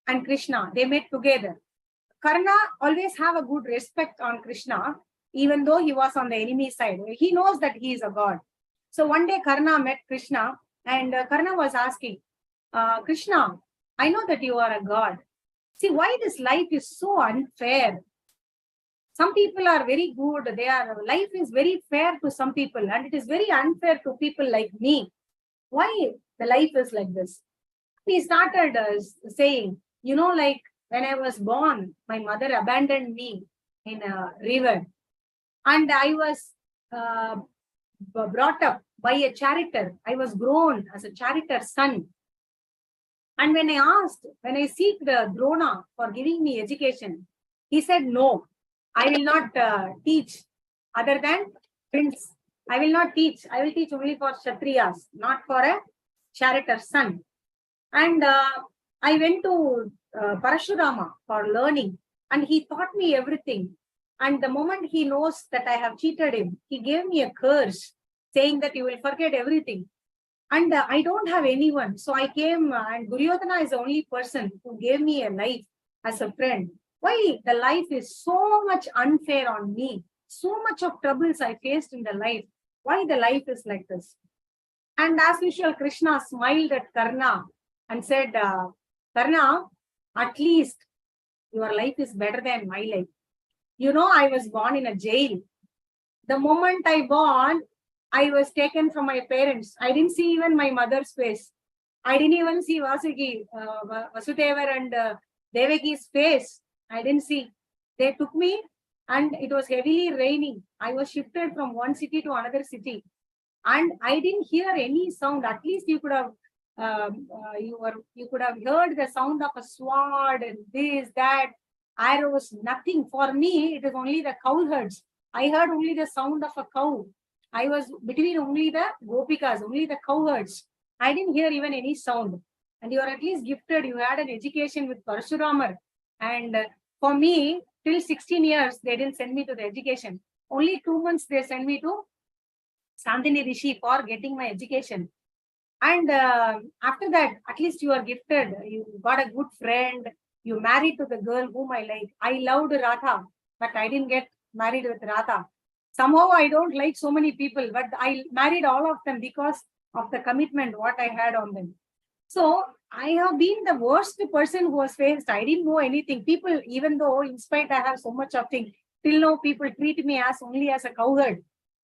Speaker 4: and Krishna, they met together. Karna always have a good respect on Krishna, even though he was on the enemy side. He knows that he is a god. So one day Karna met Krishna, and Karna was asking, Krishna, I know that you are a god. See, why this life is so unfair? Some people are very good. Life is very fair to some people, and it is very unfair to people like me. Why the life is like this? He started saying, like when I was born, my mother abandoned me in a river, and I was brought up by a charioteer. I was grown as a charioteer's son. And when I seek the Drona for giving me education, he said, no, I will not teach other than prince. I will not teach. I will teach only for Kshatriyas, not for a charioteer's son. And I went to Parashurama for learning, and he taught me everything. And the moment he knows that I have cheated him, he gave me a curse saying that you will forget everything. And I don't have anyone. So I came, and Duryodhana is the only person who gave me a life as a friend. Why the life is so much unfair on me? So much of troubles I faced in the life. Why the life is like this? And as usual, Krishna smiled at Karna and said, Karna, at least your life is better than my life. I was born in a jail. The moment I born, I was taken from my parents. I didn't see even my mother's face. I didn't even see Vasudevar and Devaki's face. I didn't see. They took me, and it was heavily raining. I was shifted from one city to another city, and I didn't hear any sound. At least you could have you could have heard the sound of a sword and this, that, arrows, nothing. For me, it is only the cowherds. I heard only the sound of a cow. I was between only the gopikas, only the cowherds. I didn't hear even any sound. And you are at least gifted. You had an education with Parashuramar. And for me, till 16 years, they didn't send me to the education. Only 2 months they sent me to Sandini Rishi for getting my education. And after that, at least you are gifted. You got a good friend. You married to the girl whom I like. I loved Radha, but I didn't get married with Radha. Somehow I don't like so many people, but I married all of them because of the commitment what I had on them. So I have been the worst person who was faced. I didn't know anything. People, even though in spite I have so much of things, till now people treat me as only as a cowherd.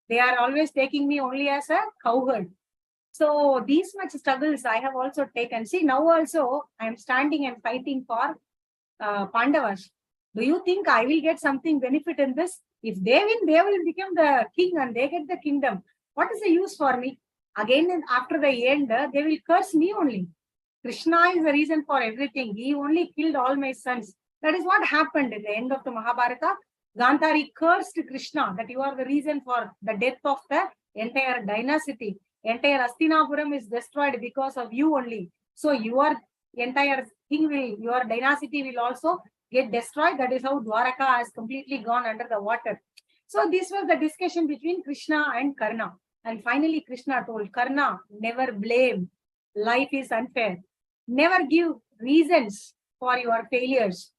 Speaker 4: They are always taking me only as a cowherd. So these much struggles I have also taken. See, now also I am standing and fighting for Pandavas. Do you think I will get something benefit in this? If they win, they will become the king and they get the kingdom. What is the use for me? Again, after the end, they will curse me only. Krishna is the reason for everything. He only killed all my sons. That is what happened at the end of the Mahabharata. Gandhari cursed Krishna that you are the reason for the death of the entire dynasty. Entire Astinapuram is destroyed because of you only. So your entire thing will, your dynasty will also get destroyed. That is how Dwaraka has completely gone under the water. So this was the discussion between Krishna and Karna. And finally, Krishna told Karna, never blame. Life is unfair. Never give reasons for your failures.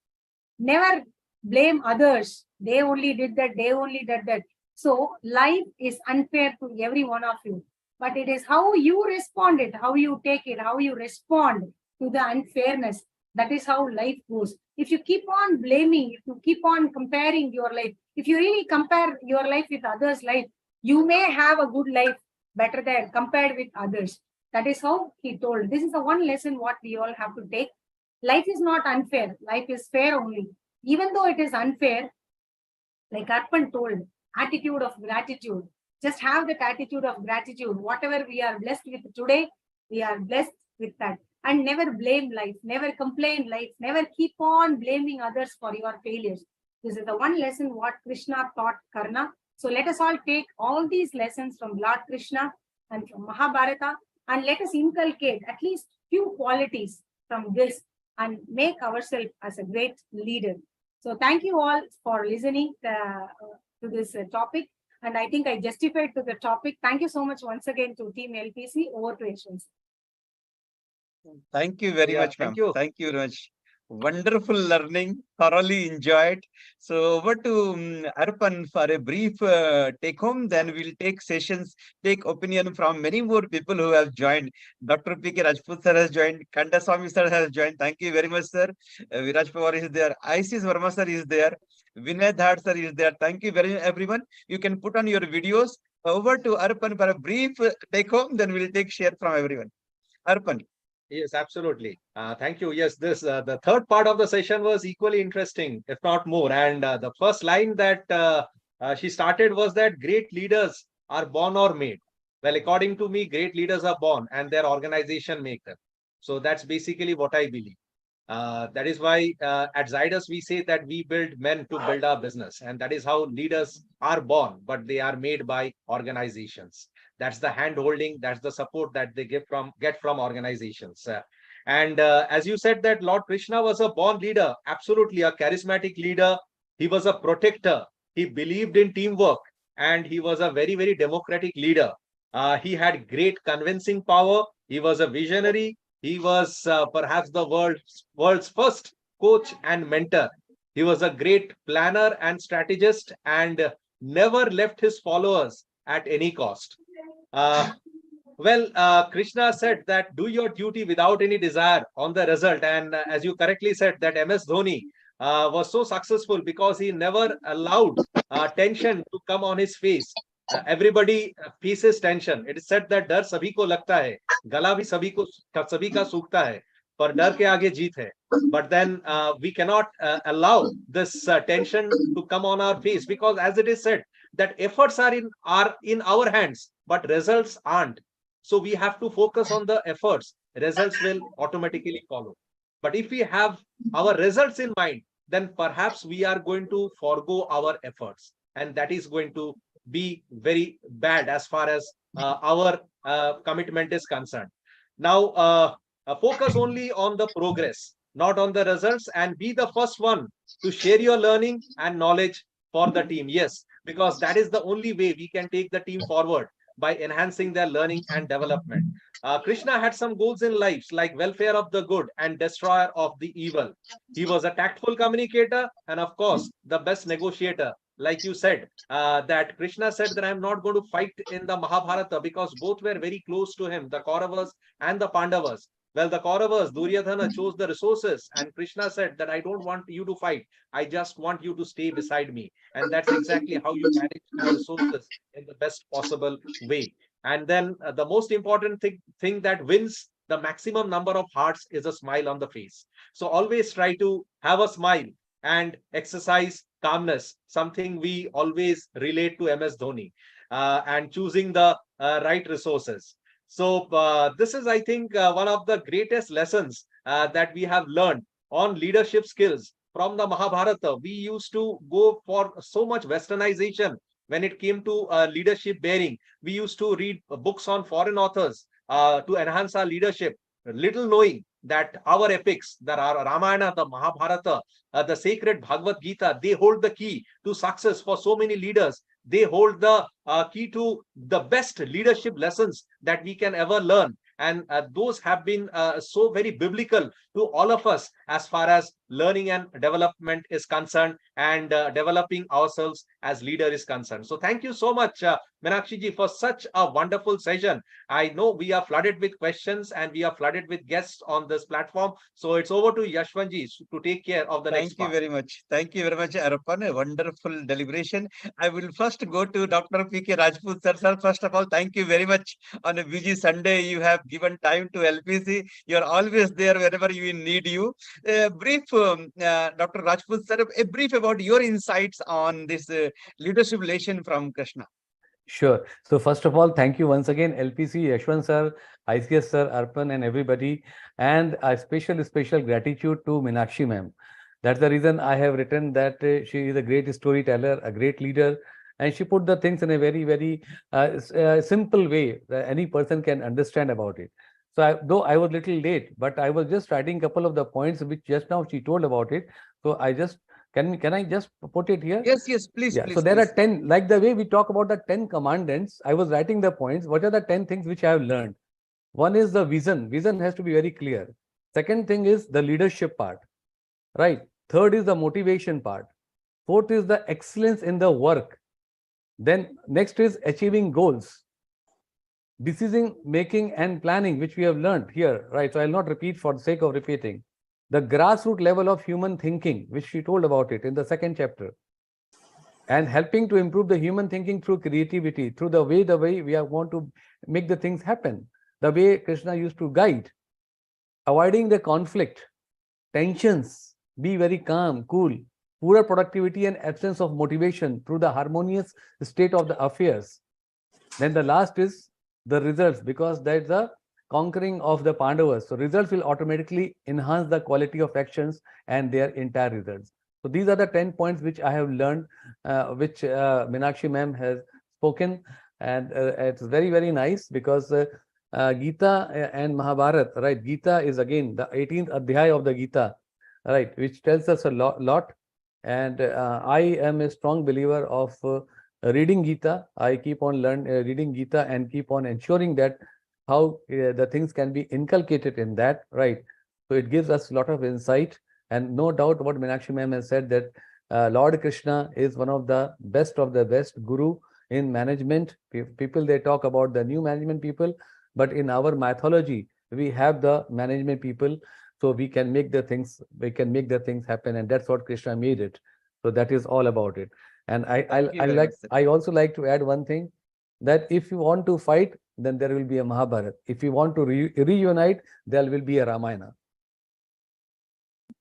Speaker 4: Never blame others. They only did that. They only did that. So life is unfair to every one of you. But it is how you respond it, how you take it, how you respond to the unfairness. That is how life goes. If you keep on blaming, if you keep on comparing your life, if you really compare your life with others' life, you may have a good life better than compared with others. That is how he told. This is the one lesson what we all have to take. Life is not unfair. Life is fair only. Even though it is unfair, like Arpan told, attitude of gratitude. Just have that attitude of gratitude. Whatever we are blessed with today, we are blessed with that. And never blame life, never complain life, never keep on blaming others for your failures. This is the one lesson what Krishna taught Karna. So let us all take all these lessons from Lord Krishna and from Mahabharata, and let us inculcate at least few qualities from this and make ourselves as a great leader. So thank you all for listening to this topic. And I think I justified to the topic. Thank you so much once again to Team LPC. Over to Yashwant.
Speaker 3: Thank you very
Speaker 2: Yeah,
Speaker 3: much, ma'am.
Speaker 2: thank you.
Speaker 3: Thank you very much. Wonderful learning, thoroughly enjoyed. So over to Arpan for a brief take home. Then we'll take sessions, take opinion from many more people who have joined. Dr. P.K. Rajput sir has joined. Kandaswamy sir has joined. Thank you very much, sir. Viraj Pawar is there. Isis Verma sir is there. Vinay Dhad sir is there. Thank you very much, everyone. You can put on your videos. Over to Arpan for a brief take home. Then we'll take share from everyone. Arpan.
Speaker 2: Yes, absolutely. Thank you. Yes, this the third part of the session was equally interesting, if not more. And the first line that she started was that great leaders are born or made. Well, according to me, great leaders are born and their organization make them. So that's basically what I believe. That is why at Zydus we say that we build men to build our business, and that is how leaders are born, but they are made by organizations. That's the hand holding, that's the support that they get from organizations. And as you said that Lord Krishna was a born leader, absolutely a charismatic leader. He was a protector. He believed in teamwork, and he was a very, very democratic leader. He had great convincing power. He was a visionary. He was perhaps the world's first coach and mentor. He was a great planner and strategist, and never left his followers at any cost. Uh, Krishna said that do your duty without any desire on the result. And as you correctly said, that MS Dhoni was so successful because he never allowed tension to come on his face. Everybody faces tension. It is said that डर सभी को लगता है, गला भी सभी का सूखता है, पर डर के आगे जीत है. But then we cannot allow this tension to come on our face, because as it is said that efforts are in our hands, but results aren't. So we have to focus on the efforts. Results will automatically follow. But if we have our results in mind, then perhaps we are going to forego our efforts, and that is going to be very bad as far as our commitment is concerned. Now, focus only on the progress, not on the results, and be the first one to share your learning and knowledge for the team. Yes, because that is the only way we can take the team forward, by enhancing their learning and development. Krishna had some goals in life, like welfare of the good and destroyer of the evil. He was a tactful communicator and, of course, the best negotiator. Like you said, that Krishna said that I'm not going to fight in the Mahabharata because both were very close to him, the Kauravas and the Pandavas. Well, the Kauravas, Duryodhana chose the resources, and Krishna said that I don't want you to fight. I just want you to stay beside me. And that's exactly how you manage your resources in the best possible way. And then the most important thing that wins the maximum number of hearts is a smile on the face. So always try to have a smile and exercise calmness, something we always relate to MS Dhoni, and choosing the right resources. So this is, I think, one of the greatest lessons that we have learned on leadership skills from the Mahabharata. We used to go for so much westernization when it came to leadership bearing. We used to read books on foreign authors to enhance our leadership, little knowing that our epics, the Ramayana, the Mahabharata, the sacred Bhagavad Gita, they hold the key to success for so many leaders. They hold the key to the best leadership lessons that we can ever learn. And those have been so very biblical to all of us as far as learning and development is concerned, and developing ourselves as leader is concerned. So thank you so much, Meenakshi ji, for such a wonderful session. I know we are flooded with questions and we are flooded with guests on this platform. So it's over to Yashwant ji to take care of the next part.
Speaker 3: Thank you very much. Thank you very much, Arpan. A wonderful deliberation. I will first go to Dr. P.K. Rajput sir. Sir, first of all, thank you very much. On a busy Sunday, you have given time to LPC. You are always there wherever we need you. A brief, Dr. Rajput sir, a brief about your insights on this leadership lesson from Krishna.
Speaker 7: Sure. So first of all, thank you once again, LPC, Yashwant sir, ICS sir, Arpan, and everybody. And a special gratitude to Meenakshi ma'am. That's the reason I have written that she is a great storyteller, a great leader, and she put the things in a very, very simple way that any person can understand about it. So though I was little late, but I was just writing a couple of the points which just now she told about it. So I just can I just put it here?
Speaker 3: Yes, yes, please,
Speaker 7: Yeah.
Speaker 3: please,
Speaker 7: So there are
Speaker 3: please.
Speaker 7: 10, like the way we talk about the 10 commandments. I was writing the points. What are the 10 things which I have learned? One is the vision. Vision has to be very clear. Second thing is the leadership part, right? Third is the motivation part. Fourth is the excellence in the work. Then next is achieving goals. Decision making and planning, which we have learned here, right? So I'll not repeat for the sake of repeating. The grassroots level of human thinking, which she told about it in the second chapter. And helping to improve the human thinking through creativity, through the way we want to make the things happen, the way Krishna used to guide, avoiding the conflict, tensions, be very calm, cool, poor productivity and absence of motivation through the harmonious state of the affairs. Then the last is the results, because that's the conquering of the Pandavas. So results will automatically enhance the quality of actions and their entire results. So these are the 10 points which I have learned, which Meenakshi ma'am has spoken. And it's very, very nice because Gita and Mahabharata, right? Gita is again the 18th Adhyay of the Gita, right? Which tells us a lot. And I am a strong believer of reading Gita. I keep on reading Gita and keep on ensuring that how the things can be inculcated in that, right? So it gives us a lot of insight. And no doubt what Meenakshi ma'am has said that Lord Krishna is one of the best guru in management. People, they talk about the new management people, but in our mythology, we have the management people. So we can make the things happen. And that's what Krishna made it. So that is all about it. And I also like to add one thing, that if you want to fight, then there will be a Mahabharata. If you want to reunite, there will be a Ramayana.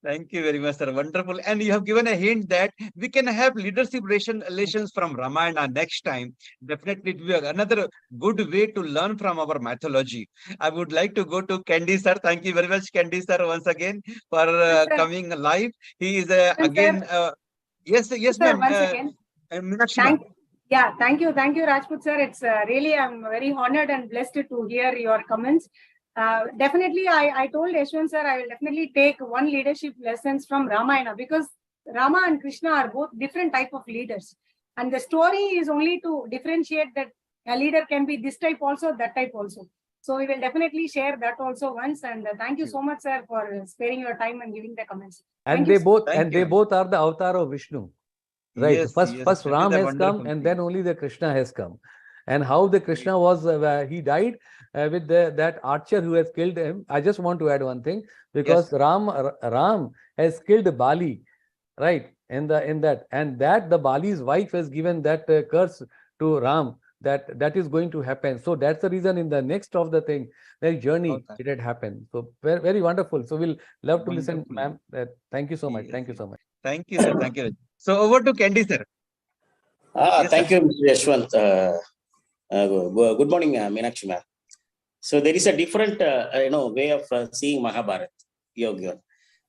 Speaker 3: Thank you very much, sir. Wonderful. And you have given a hint that we can have leadership relations from Ramayana next time. Definitely, it will be another good way to learn from our mythology. I would like to go to Candy, sir. Thank you very much, Candy, sir, once again for coming live. He is again. Yes, yes,
Speaker 4: Sir,
Speaker 3: ma'am.
Speaker 4: once again.
Speaker 3: Meenakshi, ma'am.
Speaker 4: Thank you, Rajput sir. It's really, I'm very honored and blessed to hear your comments. Definitely, I told Yashwant sir, I will definitely take one leadership lessons from Ramayana, because Rama and Krishna are both different type of leaders. And the story is only to differentiate that a leader can be this type also, that type also. So we will definitely share that also once. And thank you so much, sir, for sparing your time and giving the comments.
Speaker 7: And they both are the avatar of Vishnu. Right.
Speaker 3: Yes,
Speaker 7: first Ram has come, and then only the Krishna has come. And how the Krishna was, he died with that archer who has killed him. I just want to add one thing, because Ram has killed Bali, right? In that, and that the Bali's wife has given that curse to Ram, that is going to happen. So that's the reason in the next of the thing, the journey, it had happened. So very, very wonderful. So we'll love to listen, ma'am. Thank you so much. Thank you so much.
Speaker 3: Thank you, sir. Thank you. So over to Candy, sir.
Speaker 8: Yes, thank you, Mr. Yashwant. Good morning, Meenakshi ma'am. So there is a different, way of seeing Mahabharata.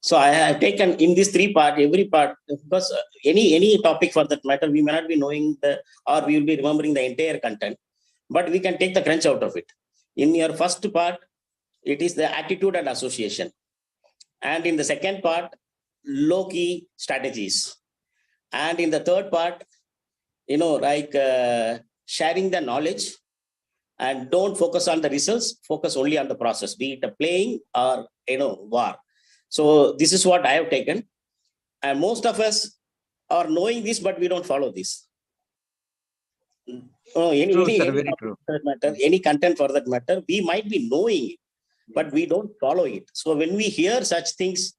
Speaker 8: So I have taken in this three part, every part, because any topic for that matter, we may not be knowing or we will be remembering the entire content, but we can take the crunch out of it. In your first part, it is the attitude and association. And in the second part, low-key strategies. And in the third part, sharing the knowledge, and don't focus on the results, focus only on the process, be it a playing or, war. So this is what I have taken. And most of us are knowing this, but we don't follow this. Any content for that matter, we might be knowing it, but we don't follow it. So when we hear such things,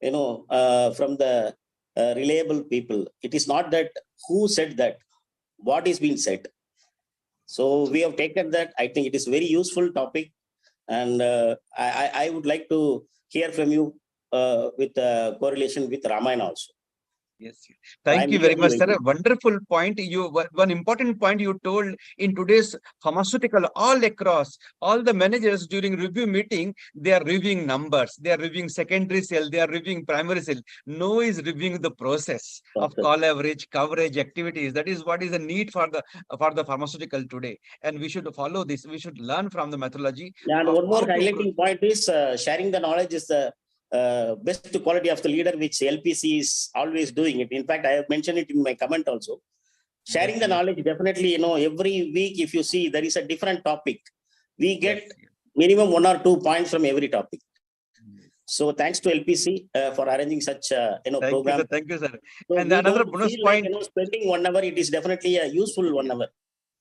Speaker 8: from the reliable people, it is not that who said that, what is being said. So we have taken that. I think it is very useful topic, and I would like to hear from you with correlation with Ramayana also.
Speaker 3: Yes.
Speaker 8: So
Speaker 3: Thank
Speaker 8: I'm
Speaker 3: you very
Speaker 8: eagerly
Speaker 3: much, sir. A
Speaker 8: waiting.
Speaker 3: wonderful point. One important point you told in today's pharmaceutical all across, all the managers during review meeting, they are reviewing numbers, they are reviewing secondary sale, they are reviewing primary sale. No is reviewing the process of
Speaker 8: Process.
Speaker 3: call average, coverage, activities. That is what is the need for the pharmaceutical today. And we should follow this. We should learn from the methodology
Speaker 8: And
Speaker 3: of
Speaker 8: one more
Speaker 3: how to
Speaker 8: highlighting point is sharing the knowledge is the best quality of the leader, which LPC is always doing it. In fact, I have mentioned it in my comment also. Sharing the knowledge, definitely, every week, if you see, there is a different topic. We get minimum 1 or 2 points from every topic. So thanks to LPC for arranging such, program.
Speaker 3: Thank you, sir.
Speaker 8: So
Speaker 3: And
Speaker 8: we
Speaker 3: another
Speaker 8: don't
Speaker 3: bonus
Speaker 8: feel like,
Speaker 3: point.
Speaker 8: spending 1 hour. It is definitely a useful 1 hour.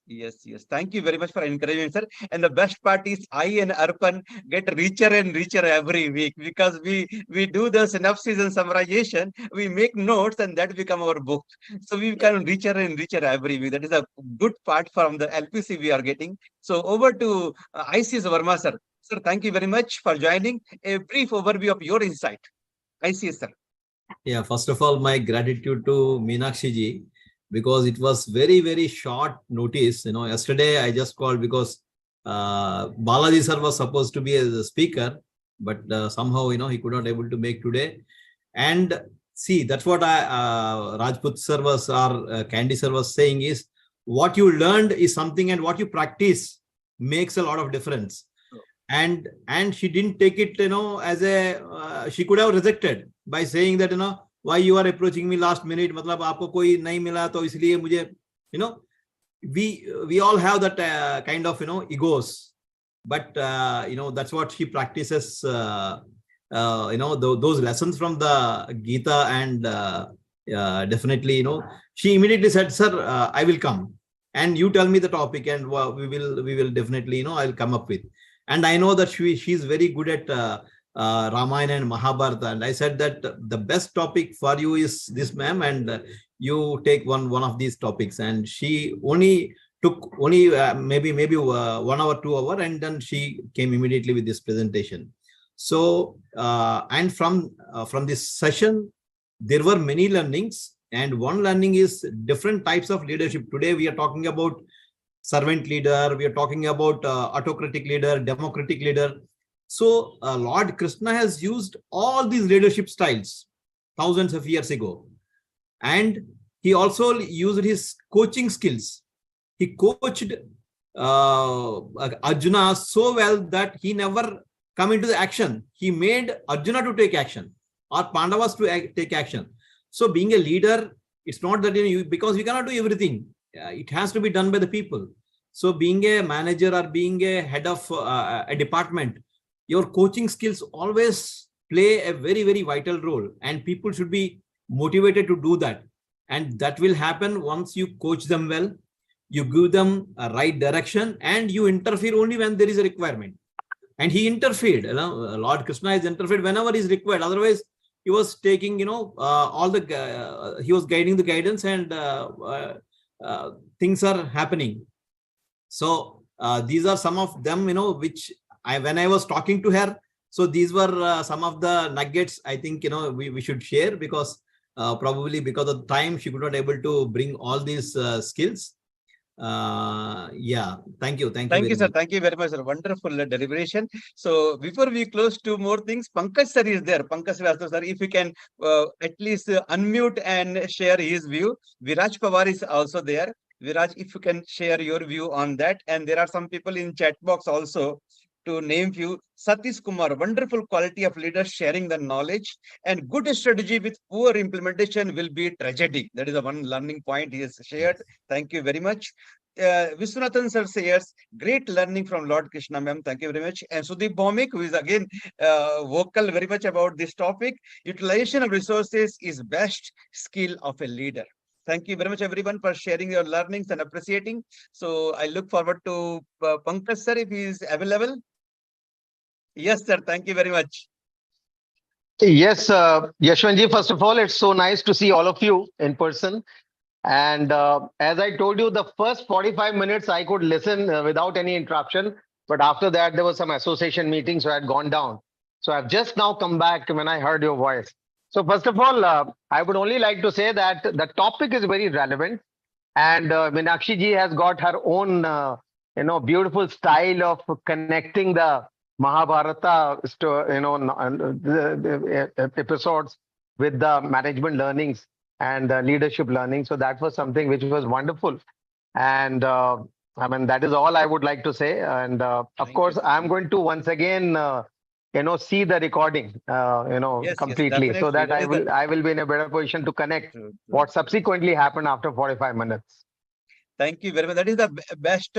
Speaker 3: Yes. Thank you very much for encouraging, sir. And the best part is I and Arpan get richer and richer every week because we do the synopsis and summarization. We make notes and that become our book. So we become richer and richer every week. That is a good part from the LPC we are getting. So over to ICS Verma, sir. Sir, thank you very much for joining. A brief overview of your insight. ICS, sir.
Speaker 9: Yeah, first of all, my gratitude to Meenakshi ji, because it was very, very short notice. Yesterday I just called because Balaji sir was supposed to be as a speaker, but somehow, he could not able to make today. And see, that's what Rajput sir was, or Candy sir was saying is, what you learned is something and what you practice makes a lot of difference. And she didn't take it, as a, she could have rejected by saying that, why you are approaching me last minute, matlab aapko koi nahi mila to isliye mujhe, we all have that kind of, egos, but that's what she practices, those lessons from the Gita, and definitely, she immediately said, sir, I will come and you tell me the topic, and we will definitely, I'll come up with. And I know that she's very good at Ramayana and Mahabharata. And I said that the best topic for you is this, ma'am, and you take one of these topics. And she only took maybe 1 hour, 2 hours, and then she came immediately with this presentation. So and from this session, there were many learnings, and one learning is different types of leadership. Today we are talking about servant leader, we are talking about autocratic leader, democratic leader. So Lord Krishna has used all these leadership styles thousands of years ago. And he also used his coaching skills. He coached Arjuna so well that he never come into the action. He made Arjuna to take action, or Pandavas to take action. So being a leader, it's not that because we cannot do everything. It has to be done by the people. So being a manager or being a head of a department, your coaching skills always play a very, very vital role, and people should be motivated to do that. And that will happen once you coach them well, you give them a right direction, and you interfere only when there is a requirement. And he interfered, Lord Krishna has interfered whenever is required. Otherwise, he was taking, he was guiding the guidance, and things are happening. So these are some of them, which when I was talking to her, so these were some of the nuggets I think, we should share, because probably because of time, she could not able to bring all these skills. Yeah, thank you. Thank you,
Speaker 3: sir.
Speaker 9: much.
Speaker 3: Thank you very much, sir. Wonderful deliberation. So before we close, 2 more things. Pankaj sir is there. Pankaj Srivastava sir, if you can at least unmute and share his view. Viraj Pawar is also there. Viraj, if you can share your view on that. And there are some people in chat box also, to name few. Satish Kumar, wonderful quality of leaders sharing the knowledge, and good strategy with poor implementation will be tragedy. That is the one learning point he has shared. Thank you very much. Viswanathan sir says, great learning from Lord Krishna, ma'am. Thank you very much. And Sudeep Bhaumik, who is again vocal very much about this topic. Utilization of resources is best skill of a leader. Thank you very much, everyone, for sharing your learnings and appreciating. So I look forward to Pankaj sir, if he is available. Yes, sir. Thank you very much.
Speaker 10: Yes, Yashwantji, first of all, it's so nice to see all of you in person. And as I told you, the first 45 minutes I could listen without any interruption. But after that, there was some association meeting, so I had gone down. So I've just now come back when I heard your voice. So first of all, I would only like to say that the topic is very relevant, and Meenakshi ji has got her own, beautiful style of connecting the Mahabharata, episodes with the management learnings and leadership learning. So that was something which was wonderful, and I mean that is all I would like to say. And of
Speaker 3: Thank
Speaker 10: course,
Speaker 3: you.
Speaker 10: I'm going to once again. See the recording,
Speaker 3: Yes,
Speaker 10: completely, so
Speaker 3: definitely.
Speaker 10: that
Speaker 3: That is the
Speaker 10: I will be in a better position to connect
Speaker 3: true, true,
Speaker 10: what
Speaker 3: true.
Speaker 10: subsequently happened after 45 minutes.
Speaker 3: Thank you very much. That is the best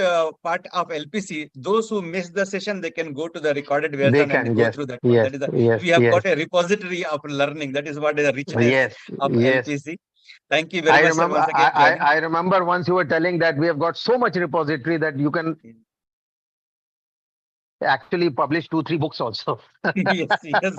Speaker 3: part of LPC. Those who miss the session, they can go to the recorded
Speaker 10: They
Speaker 3: version and
Speaker 10: can,
Speaker 3: go
Speaker 10: yes,
Speaker 3: through that one.
Speaker 10: yes,
Speaker 3: That is the,
Speaker 10: yes,
Speaker 3: we have
Speaker 10: yes,
Speaker 3: got a repository of learning. That is what is the richness
Speaker 10: yes,
Speaker 3: of
Speaker 10: yes.
Speaker 3: LPC. Thank you very much, sir, once again joining.
Speaker 10: I remember once you were telling that we have got so much repository that you can actually publish 2, 3 books also.
Speaker 3: Yes, yes.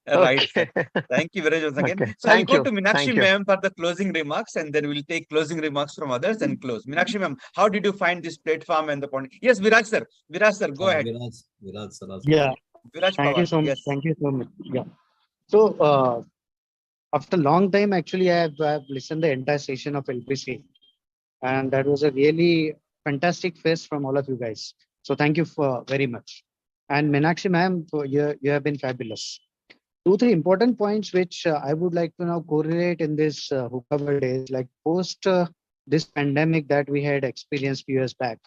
Speaker 3: Right, sir.
Speaker 10: Okay.
Speaker 3: Thank you very much again.
Speaker 10: Okay.
Speaker 3: So I'll
Speaker 10: Thank
Speaker 3: go
Speaker 10: you.
Speaker 3: to Meenakshi
Speaker 10: Thank you.
Speaker 3: ma'am for the closing remarks, and then we'll take closing remarks from others and close. Meenakshi ma'am, how did you find this platform and the point? Yes, Viraj sir. Viraj sir, go ahead.
Speaker 9: Viraj sir also.
Speaker 5: Yeah,
Speaker 3: Viraj
Speaker 5: thank you
Speaker 3: Pawar.
Speaker 5: so much.
Speaker 3: Yes.
Speaker 5: Thank you so much. Yeah. So, after a long time, actually, I've listened the entire session of LPC, and that was a really fantastic fest from all of you guys. So, thank you for very much. And Meenakshi ma'am, you have been fabulous. 2, 3 important points which I would like to now correlate in this hookah days, like post this pandemic that we had experienced few years back.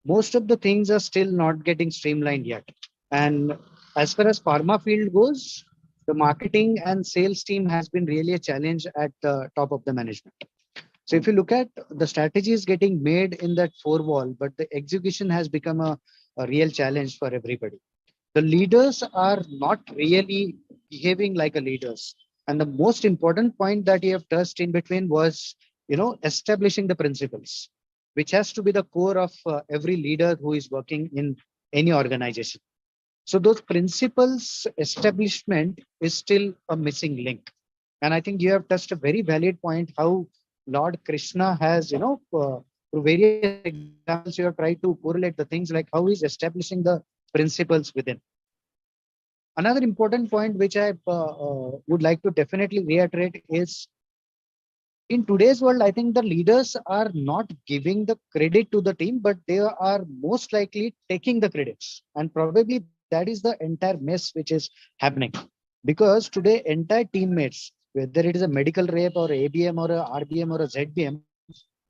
Speaker 5: Most of the things are still not getting streamlined yet. And as far as pharma field goes, the marketing and sales team has been really a challenge at the top of the management. So if you look at the strategies getting made in that four wall, but the execution has become a real challenge for everybody. The leaders are not really behaving like a leaders. And the most important point that you have touched in between was, establishing the principles, which has to be the core of every leader who is working in any organization. So those principles establishment is still a missing link. And I think you have touched a very valid point how Lord Krishna has, through various examples, you have tried to correlate the things like how he's establishing the principles within. Another important point which I would like to definitely reiterate is in today's world, I think the leaders are not giving the credit to the team, but they are most likely taking the credits. And probably that is the entire mess which is happening. Because today, entire teammates, whether it is a medical rep or ABM or a RBM or a ZBM,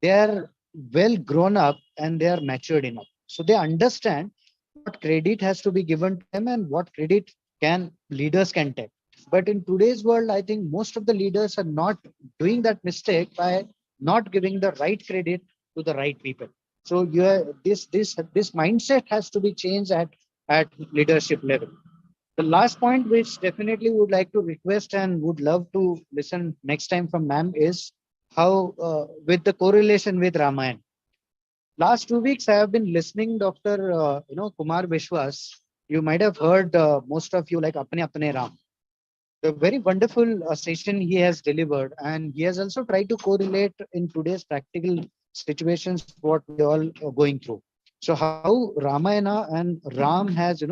Speaker 5: they are well grown up and they are matured enough. So they understand what credit has to be given to them and what credit can leaders can take. But in today's world, I think most of the leaders are not doing that mistake by not giving the right credit to the right people. So this mindset has to be changed at leadership level. The last point, which definitely would like to request and would love to listen next time from ma'am, is how with the correlation with Ramayana. Last 2 weeks, I have been listening, Dr. Kumar Vishwas. You might have heard most of you like Apne Apne Ram. The very wonderful session he has delivered, and he has also tried to correlate in today's practical situations what we all are going through. So how Ramayana and Ram has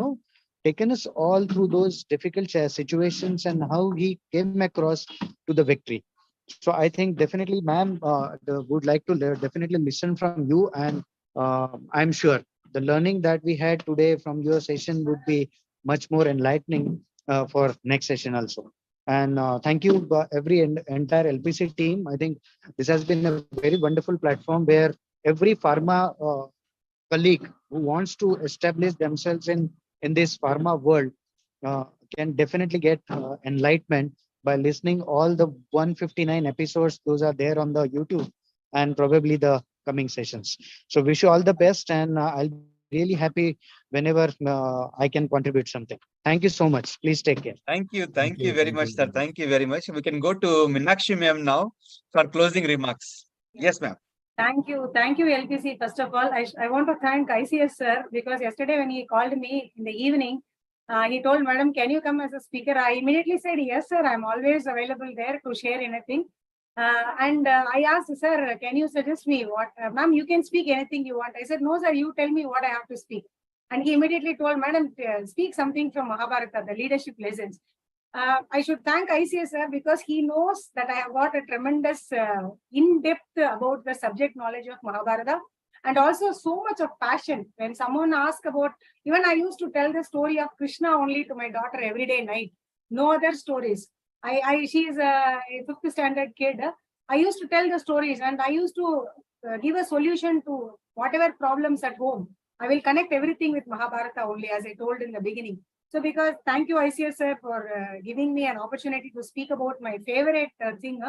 Speaker 5: taken us all through those difficult situations and how he came across to the victory. So I think definitely, ma'am, would like to definitely listen from you, and I'm sure the learning that we had today from your session would be much more enlightening for next session also. And thank you, entire LPC team. I think this has been a very wonderful platform where every pharma colleague who wants to establish themselves in this pharma world uh, can definitely get enlightenment by listening all the 159 episodes. Those are there on the YouTube and probably the coming sessions. So wish you all the best, and I'll be really happy whenever I can contribute something. Thank you so much. Please take care.
Speaker 3: Thank you. Thank you very much, sir. Thank you very much. We can go to Meenakshi ma'am now for closing remarks. Yes, ma'am.
Speaker 4: Thank you. Thank you, LPC. First of all, I want to thank ICS, sir, because yesterday when he called me in the evening, he told, Madam, can you come as a speaker? I immediately said, yes, sir, I'm always available there to share anything. And I asked, sir, can you suggest me what, ma'am, you can speak anything you want. I said, no, sir, you tell me what I have to speak. And he immediately told, Madam, speak something from Mahabharata, the leadership lessons. I should thank ICS sir because he knows that I have got a tremendous in-depth about the subject knowledge of Mahabharata and also so much of passion. When someone asks about, even I used to tell the story of Krishna only to my daughter every day night, no other stories. She is a fifth standard kid. I used to tell the stories and I used to give a solution to whatever problems at home. I will connect everything with Mahabharata only, as I told in the beginning. So because thank you ICS sir for giving me an opportunity to speak about my favorite thing.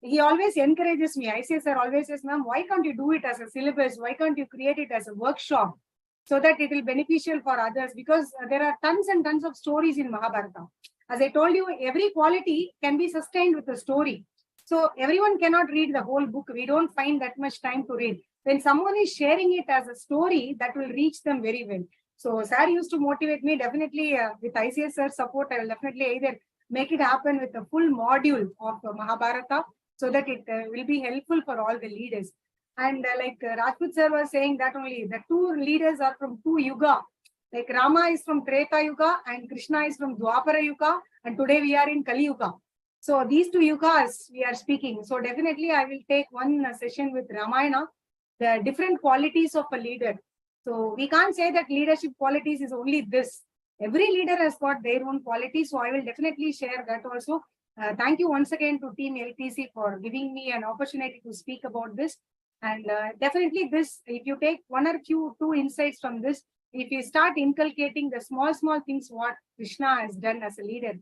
Speaker 4: He always encourages me. ICS sir always says, ma'am, why can't you do it as a syllabus? Why can't you create it as a workshop so that it will beneficial for others? Because there are tons and tons of stories in Mahabharata. As I told you, every quality can be sustained with a story. So everyone cannot read the whole book. We don't find that much time to read. When someone is sharing it as a story, that will reach them very well. So sir used to motivate me definitely with ICS sir support. I will definitely either make it happen with a full module of Mahabharata so that it will be helpful for all the leaders. And like Rajput sir was saying that only the two leaders are from two yuga. Like Rama is from Treta Yuga and Krishna is from Dwapara Yuga. And today we are in Kali Yuga. So these two yugas we are speaking. So definitely I will take one session with Ramayana, the different qualities of a leader. So we can't say that leadership qualities is only this. Every leader has got their own qualities. So I will definitely share that also. Thank you once again to Team LPC for giving me an opportunity to speak about this. And definitely this, if you take one or two insights from this, if you start inculcating the small things what Krishna has done as a leader,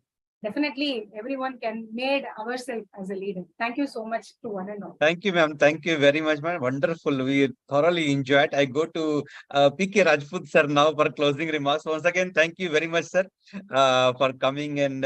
Speaker 4: definitely everyone can made ourselves as a leader. Thank you so much to one and all.
Speaker 3: Thank you, ma'am. Thank you very much, ma'am. Wonderful. We thoroughly enjoyed. I go to PK Rajput sir now for closing remarks. Once again, thank you very much, sir, for coming and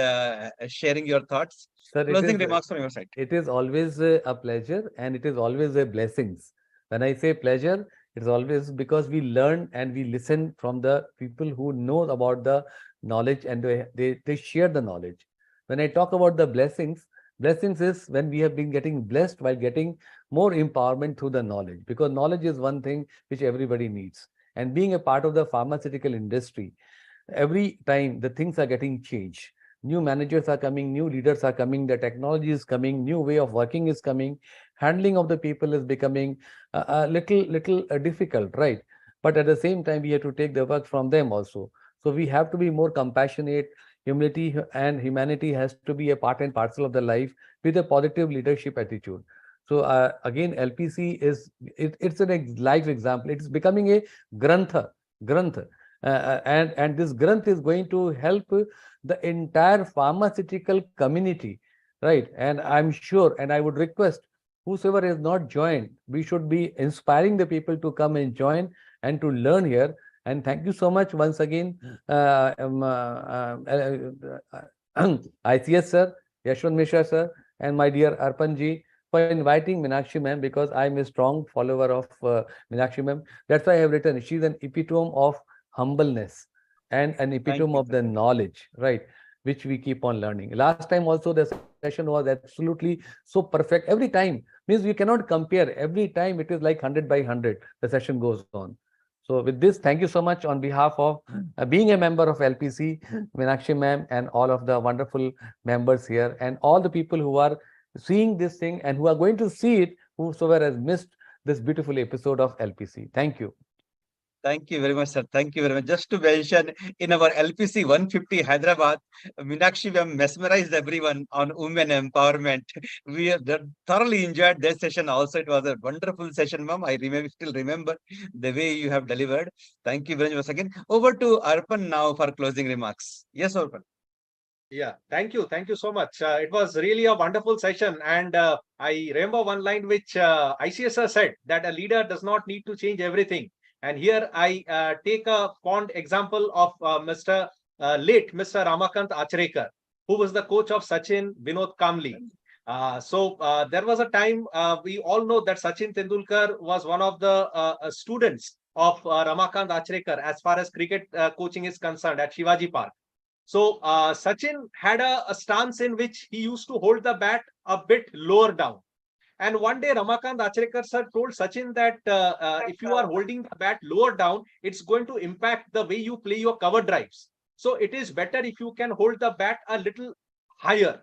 Speaker 3: sharing your thoughts.
Speaker 7: Sir,
Speaker 3: Closing remarks from your side.
Speaker 7: it is always a pleasure and it is always a blessings. When I say pleasure, it's always because we learn and we listen from the people who know about the knowledge and they share the knowledge. When I talk about the blessings, blessings is when we have been getting blessed while getting more empowerment through the knowledge, because knowledge is one thing which everybody needs. And being a part of the pharmaceutical industry, every time the things are getting changed. New managers are coming, new leaders are coming, the technology is coming, new way of working is coming, handling of the people is becoming a little difficult, right? But at the same time, we have to take the work from them also. So we have to be more compassionate. Humility and humanity has to be a part and parcel of the life with a positive leadership attitude. So again, LPC is it's an life example. It's becoming a grantha. And this granth is going to help the entire pharmaceutical community, right? And I'm sure, and I would request whosoever has not joined, we should be inspiring the people to come and join and to learn here. And thank you so much once again, ICS sir, Yashwant Mishra sir, and my dear Arpanji for inviting Meenakshi ma'am, because I'm a strong follower of Meenakshi ma'am. That's why I have written, she's an epitome of humbleness and an epitome of the knowledge, right, which we keep on learning. Last time also the session was absolutely so perfect. Every time means we cannot compare. Every time it is like 100 by 100 the session goes on. So with this, thank you so much on behalf of being a member of LPC, Meenakshi ma'am, and all of the wonderful members here, and all the people who are seeing this thing and who are going to see it, whosoever has missed this beautiful episode of LPC. Thank you.
Speaker 3: Thank you very much, sir. Thank you very much. Just to mention, in our LPC 150 Hyderabad, Meenakshi ma'am mesmerized everyone on women empowerment. We have thoroughly enjoyed that session also. It was a wonderful session, ma'am. I still remember the way you have delivered. Thank you very much again. Over to Arpan now for closing remarks. Yes, Arpan.
Speaker 2: Yeah, thank you. Thank you so much. It was really a wonderful session. And I remember one line which ICSR said, that a leader does not need to change everything. And here I take a fond example of late Mr. Ramakant Achrekar, who was the coach of Sachin, Vinod Kamli. There was a time, we all know that Sachin Tendulkar was one of the students of Ramakant Achrekar as far as cricket coaching is concerned at Shivaji Park. So Sachin had a stance in which he used to hold the bat a bit lower down. And one day Ramakant Achrekar sir told Sachin that if you are holding the bat lower down, it's going to impact the way you play your cover drives. So it is better if you can hold the bat a little higher.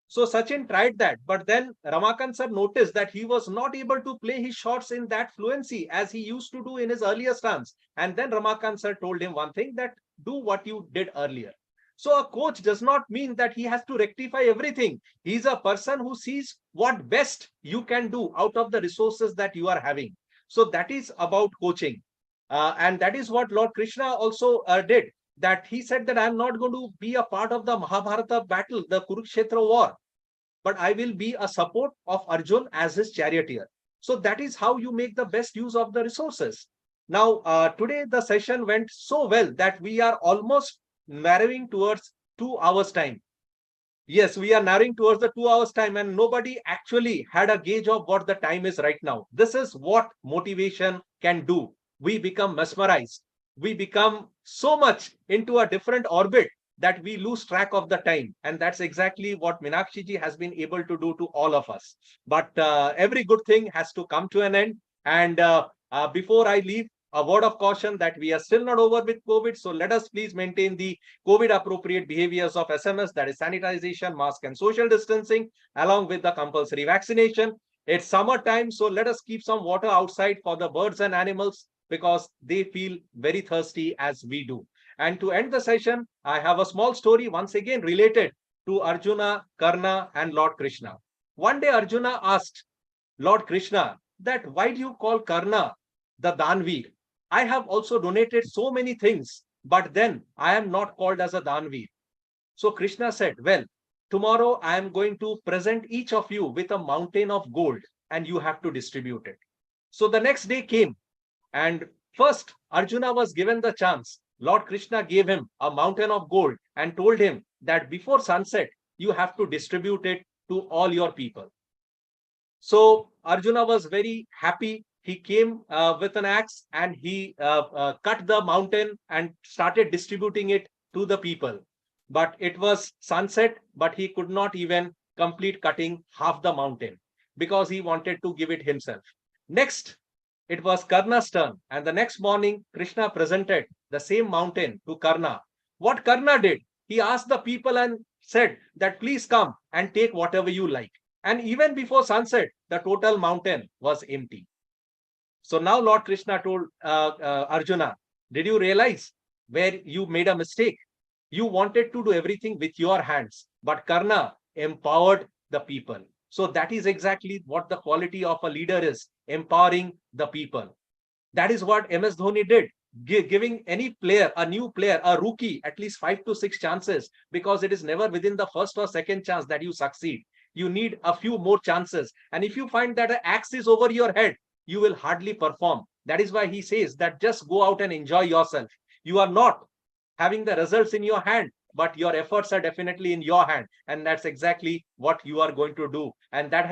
Speaker 2: So Sachin tried that, but then Ramakant sir noticed that he was not able to play his shots in that fluency as he used to do in his earlier stance. And then Ramakant sir told him one thing, that do what you did earlier. So a coach does not mean that he has to rectify everything. He's a person who sees what best you can do out of the resources that you are having. So that is about coaching. And that is what Lord Krishna also did. That he said that I'm not going to be a part of the Mahabharata battle, the Kurukshetra war, but I will be a support of Arjun as his charioteer. So that is how you make the best use of the resources. Now, today the session went so well that we are almost narrowing towards 2 hours time. Yes, we are narrowing towards the 2 hours time, and nobody actually had a gauge of what the time is right now. This is what motivation can do. We become mesmerized. We become so much into a different orbit that we lose track of the time. And that's exactly what Meenakshi ji has been able to do to all of us. But every good thing has to come to an end. And before I leave, a word of caution that we are still not over with COVID. So let us please maintain the COVID appropriate behaviors of SMS, that is sanitization, mask and social distancing, along with the compulsory vaccination. It's summertime, so let us keep some water outside for the birds and animals, because they feel very thirsty as we do. And to end the session, I have a small story once again related to Arjuna, Karna and Lord Krishna. One day Arjuna asked Lord Krishna that why do you call Karna the Danveer? I have also donated so many things, but then I am not called as a Danveer. So Krishna said, well, tomorrow I am going to present each of you with a mountain of gold and you have to distribute it. So the next day came, and first Arjuna was given the chance. Lord Krishna gave him a mountain of gold and told him that before sunset, you have to distribute it to all your people. So Arjuna was very happy. He came with an axe and he cut the mountain and started distributing it to the people. But it was sunset, but he could not even complete cutting half the mountain because he wanted to give it himself. Next, it was Karna's turn, and the next morning, Krishna presented the same mountain to Karna. What Karna did, he asked the people and said that please come and take whatever you like. And even before sunset, the total mountain was empty. So now Lord Krishna told Arjuna, did you realize where you made a mistake? You wanted to do everything with your hands, but Karna empowered the people. So that is exactly what the quality of a leader is, empowering the people. That is what MS Dhoni did, giving any player, a new player, a rookie, at least 5 to 6 chances, because it is never within the first or second chance that you succeed. You need a few more chances. And if you find that an axe is over your head, you will hardly perform. That is why he says that just go out and enjoy yourself. You are not having the results in your hand, but your efforts are definitely in your hand, and that's exactly what you are going to do. And that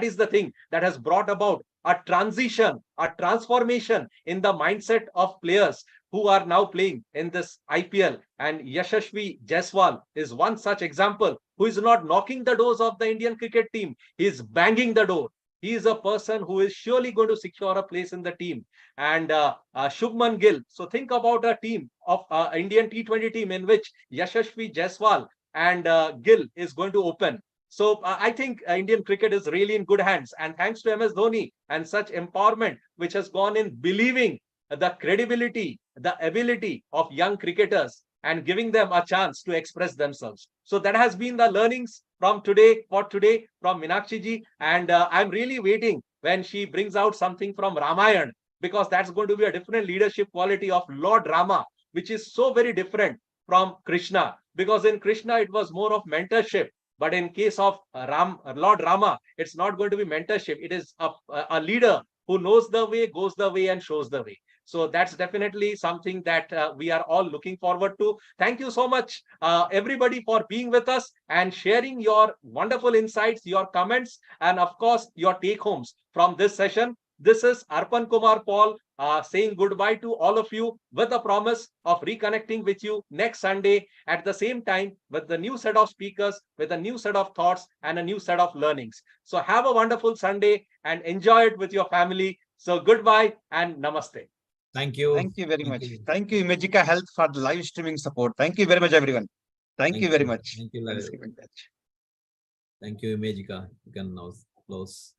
Speaker 2: is the thing that has brought about a transition, a transformation in the mindset of players who are now playing in this IPL. And Yashashvi Jaiswal is one such example, who is not knocking the doors of the Indian cricket team, he is banging the door. He is a person who is surely going to secure a place in the team. And Shubman Gill. So think about a team of Indian T20 team in which Yashashvi Jaiswal and Gill is going to open. So I think Indian cricket is really in good hands. And thanks to MS Dhoni and such empowerment, which has gone in believing the credibility, the ability of young cricketers and giving them a chance to express themselves. So that has been the learnings from today, from Meenakshi ji. And I'm really waiting when she brings out something from Ramayana, because that's going to be a different leadership quality of Lord Rama, which is so very different from Krishna. Because in Krishna, it was more of mentorship. But in case of Lord Rama, it's not going to be mentorship. It is a leader who knows the way, goes the way, and shows the way. So that's definitely something that we are all looking forward to. Thank you so much, everybody, for being with us and sharing your wonderful insights, your comments, and of course, your take-homes from this session. This is Arpan Kumar Paul saying goodbye to all of you with a promise of reconnecting with you next Sunday at the same time with the new set of speakers, with a new set of thoughts and a new set of learnings. So have a wonderful Sunday and enjoy it with your family. So goodbye and namaste.
Speaker 9: Thank you.
Speaker 3: Thank you very much. Thank you, Imagika Health, for the live streaming support. Thank you very much, everyone. Thank you very much.
Speaker 9: Thank you.
Speaker 3: Let's keep in touch.
Speaker 9: Thank you, Imejika. You can now close.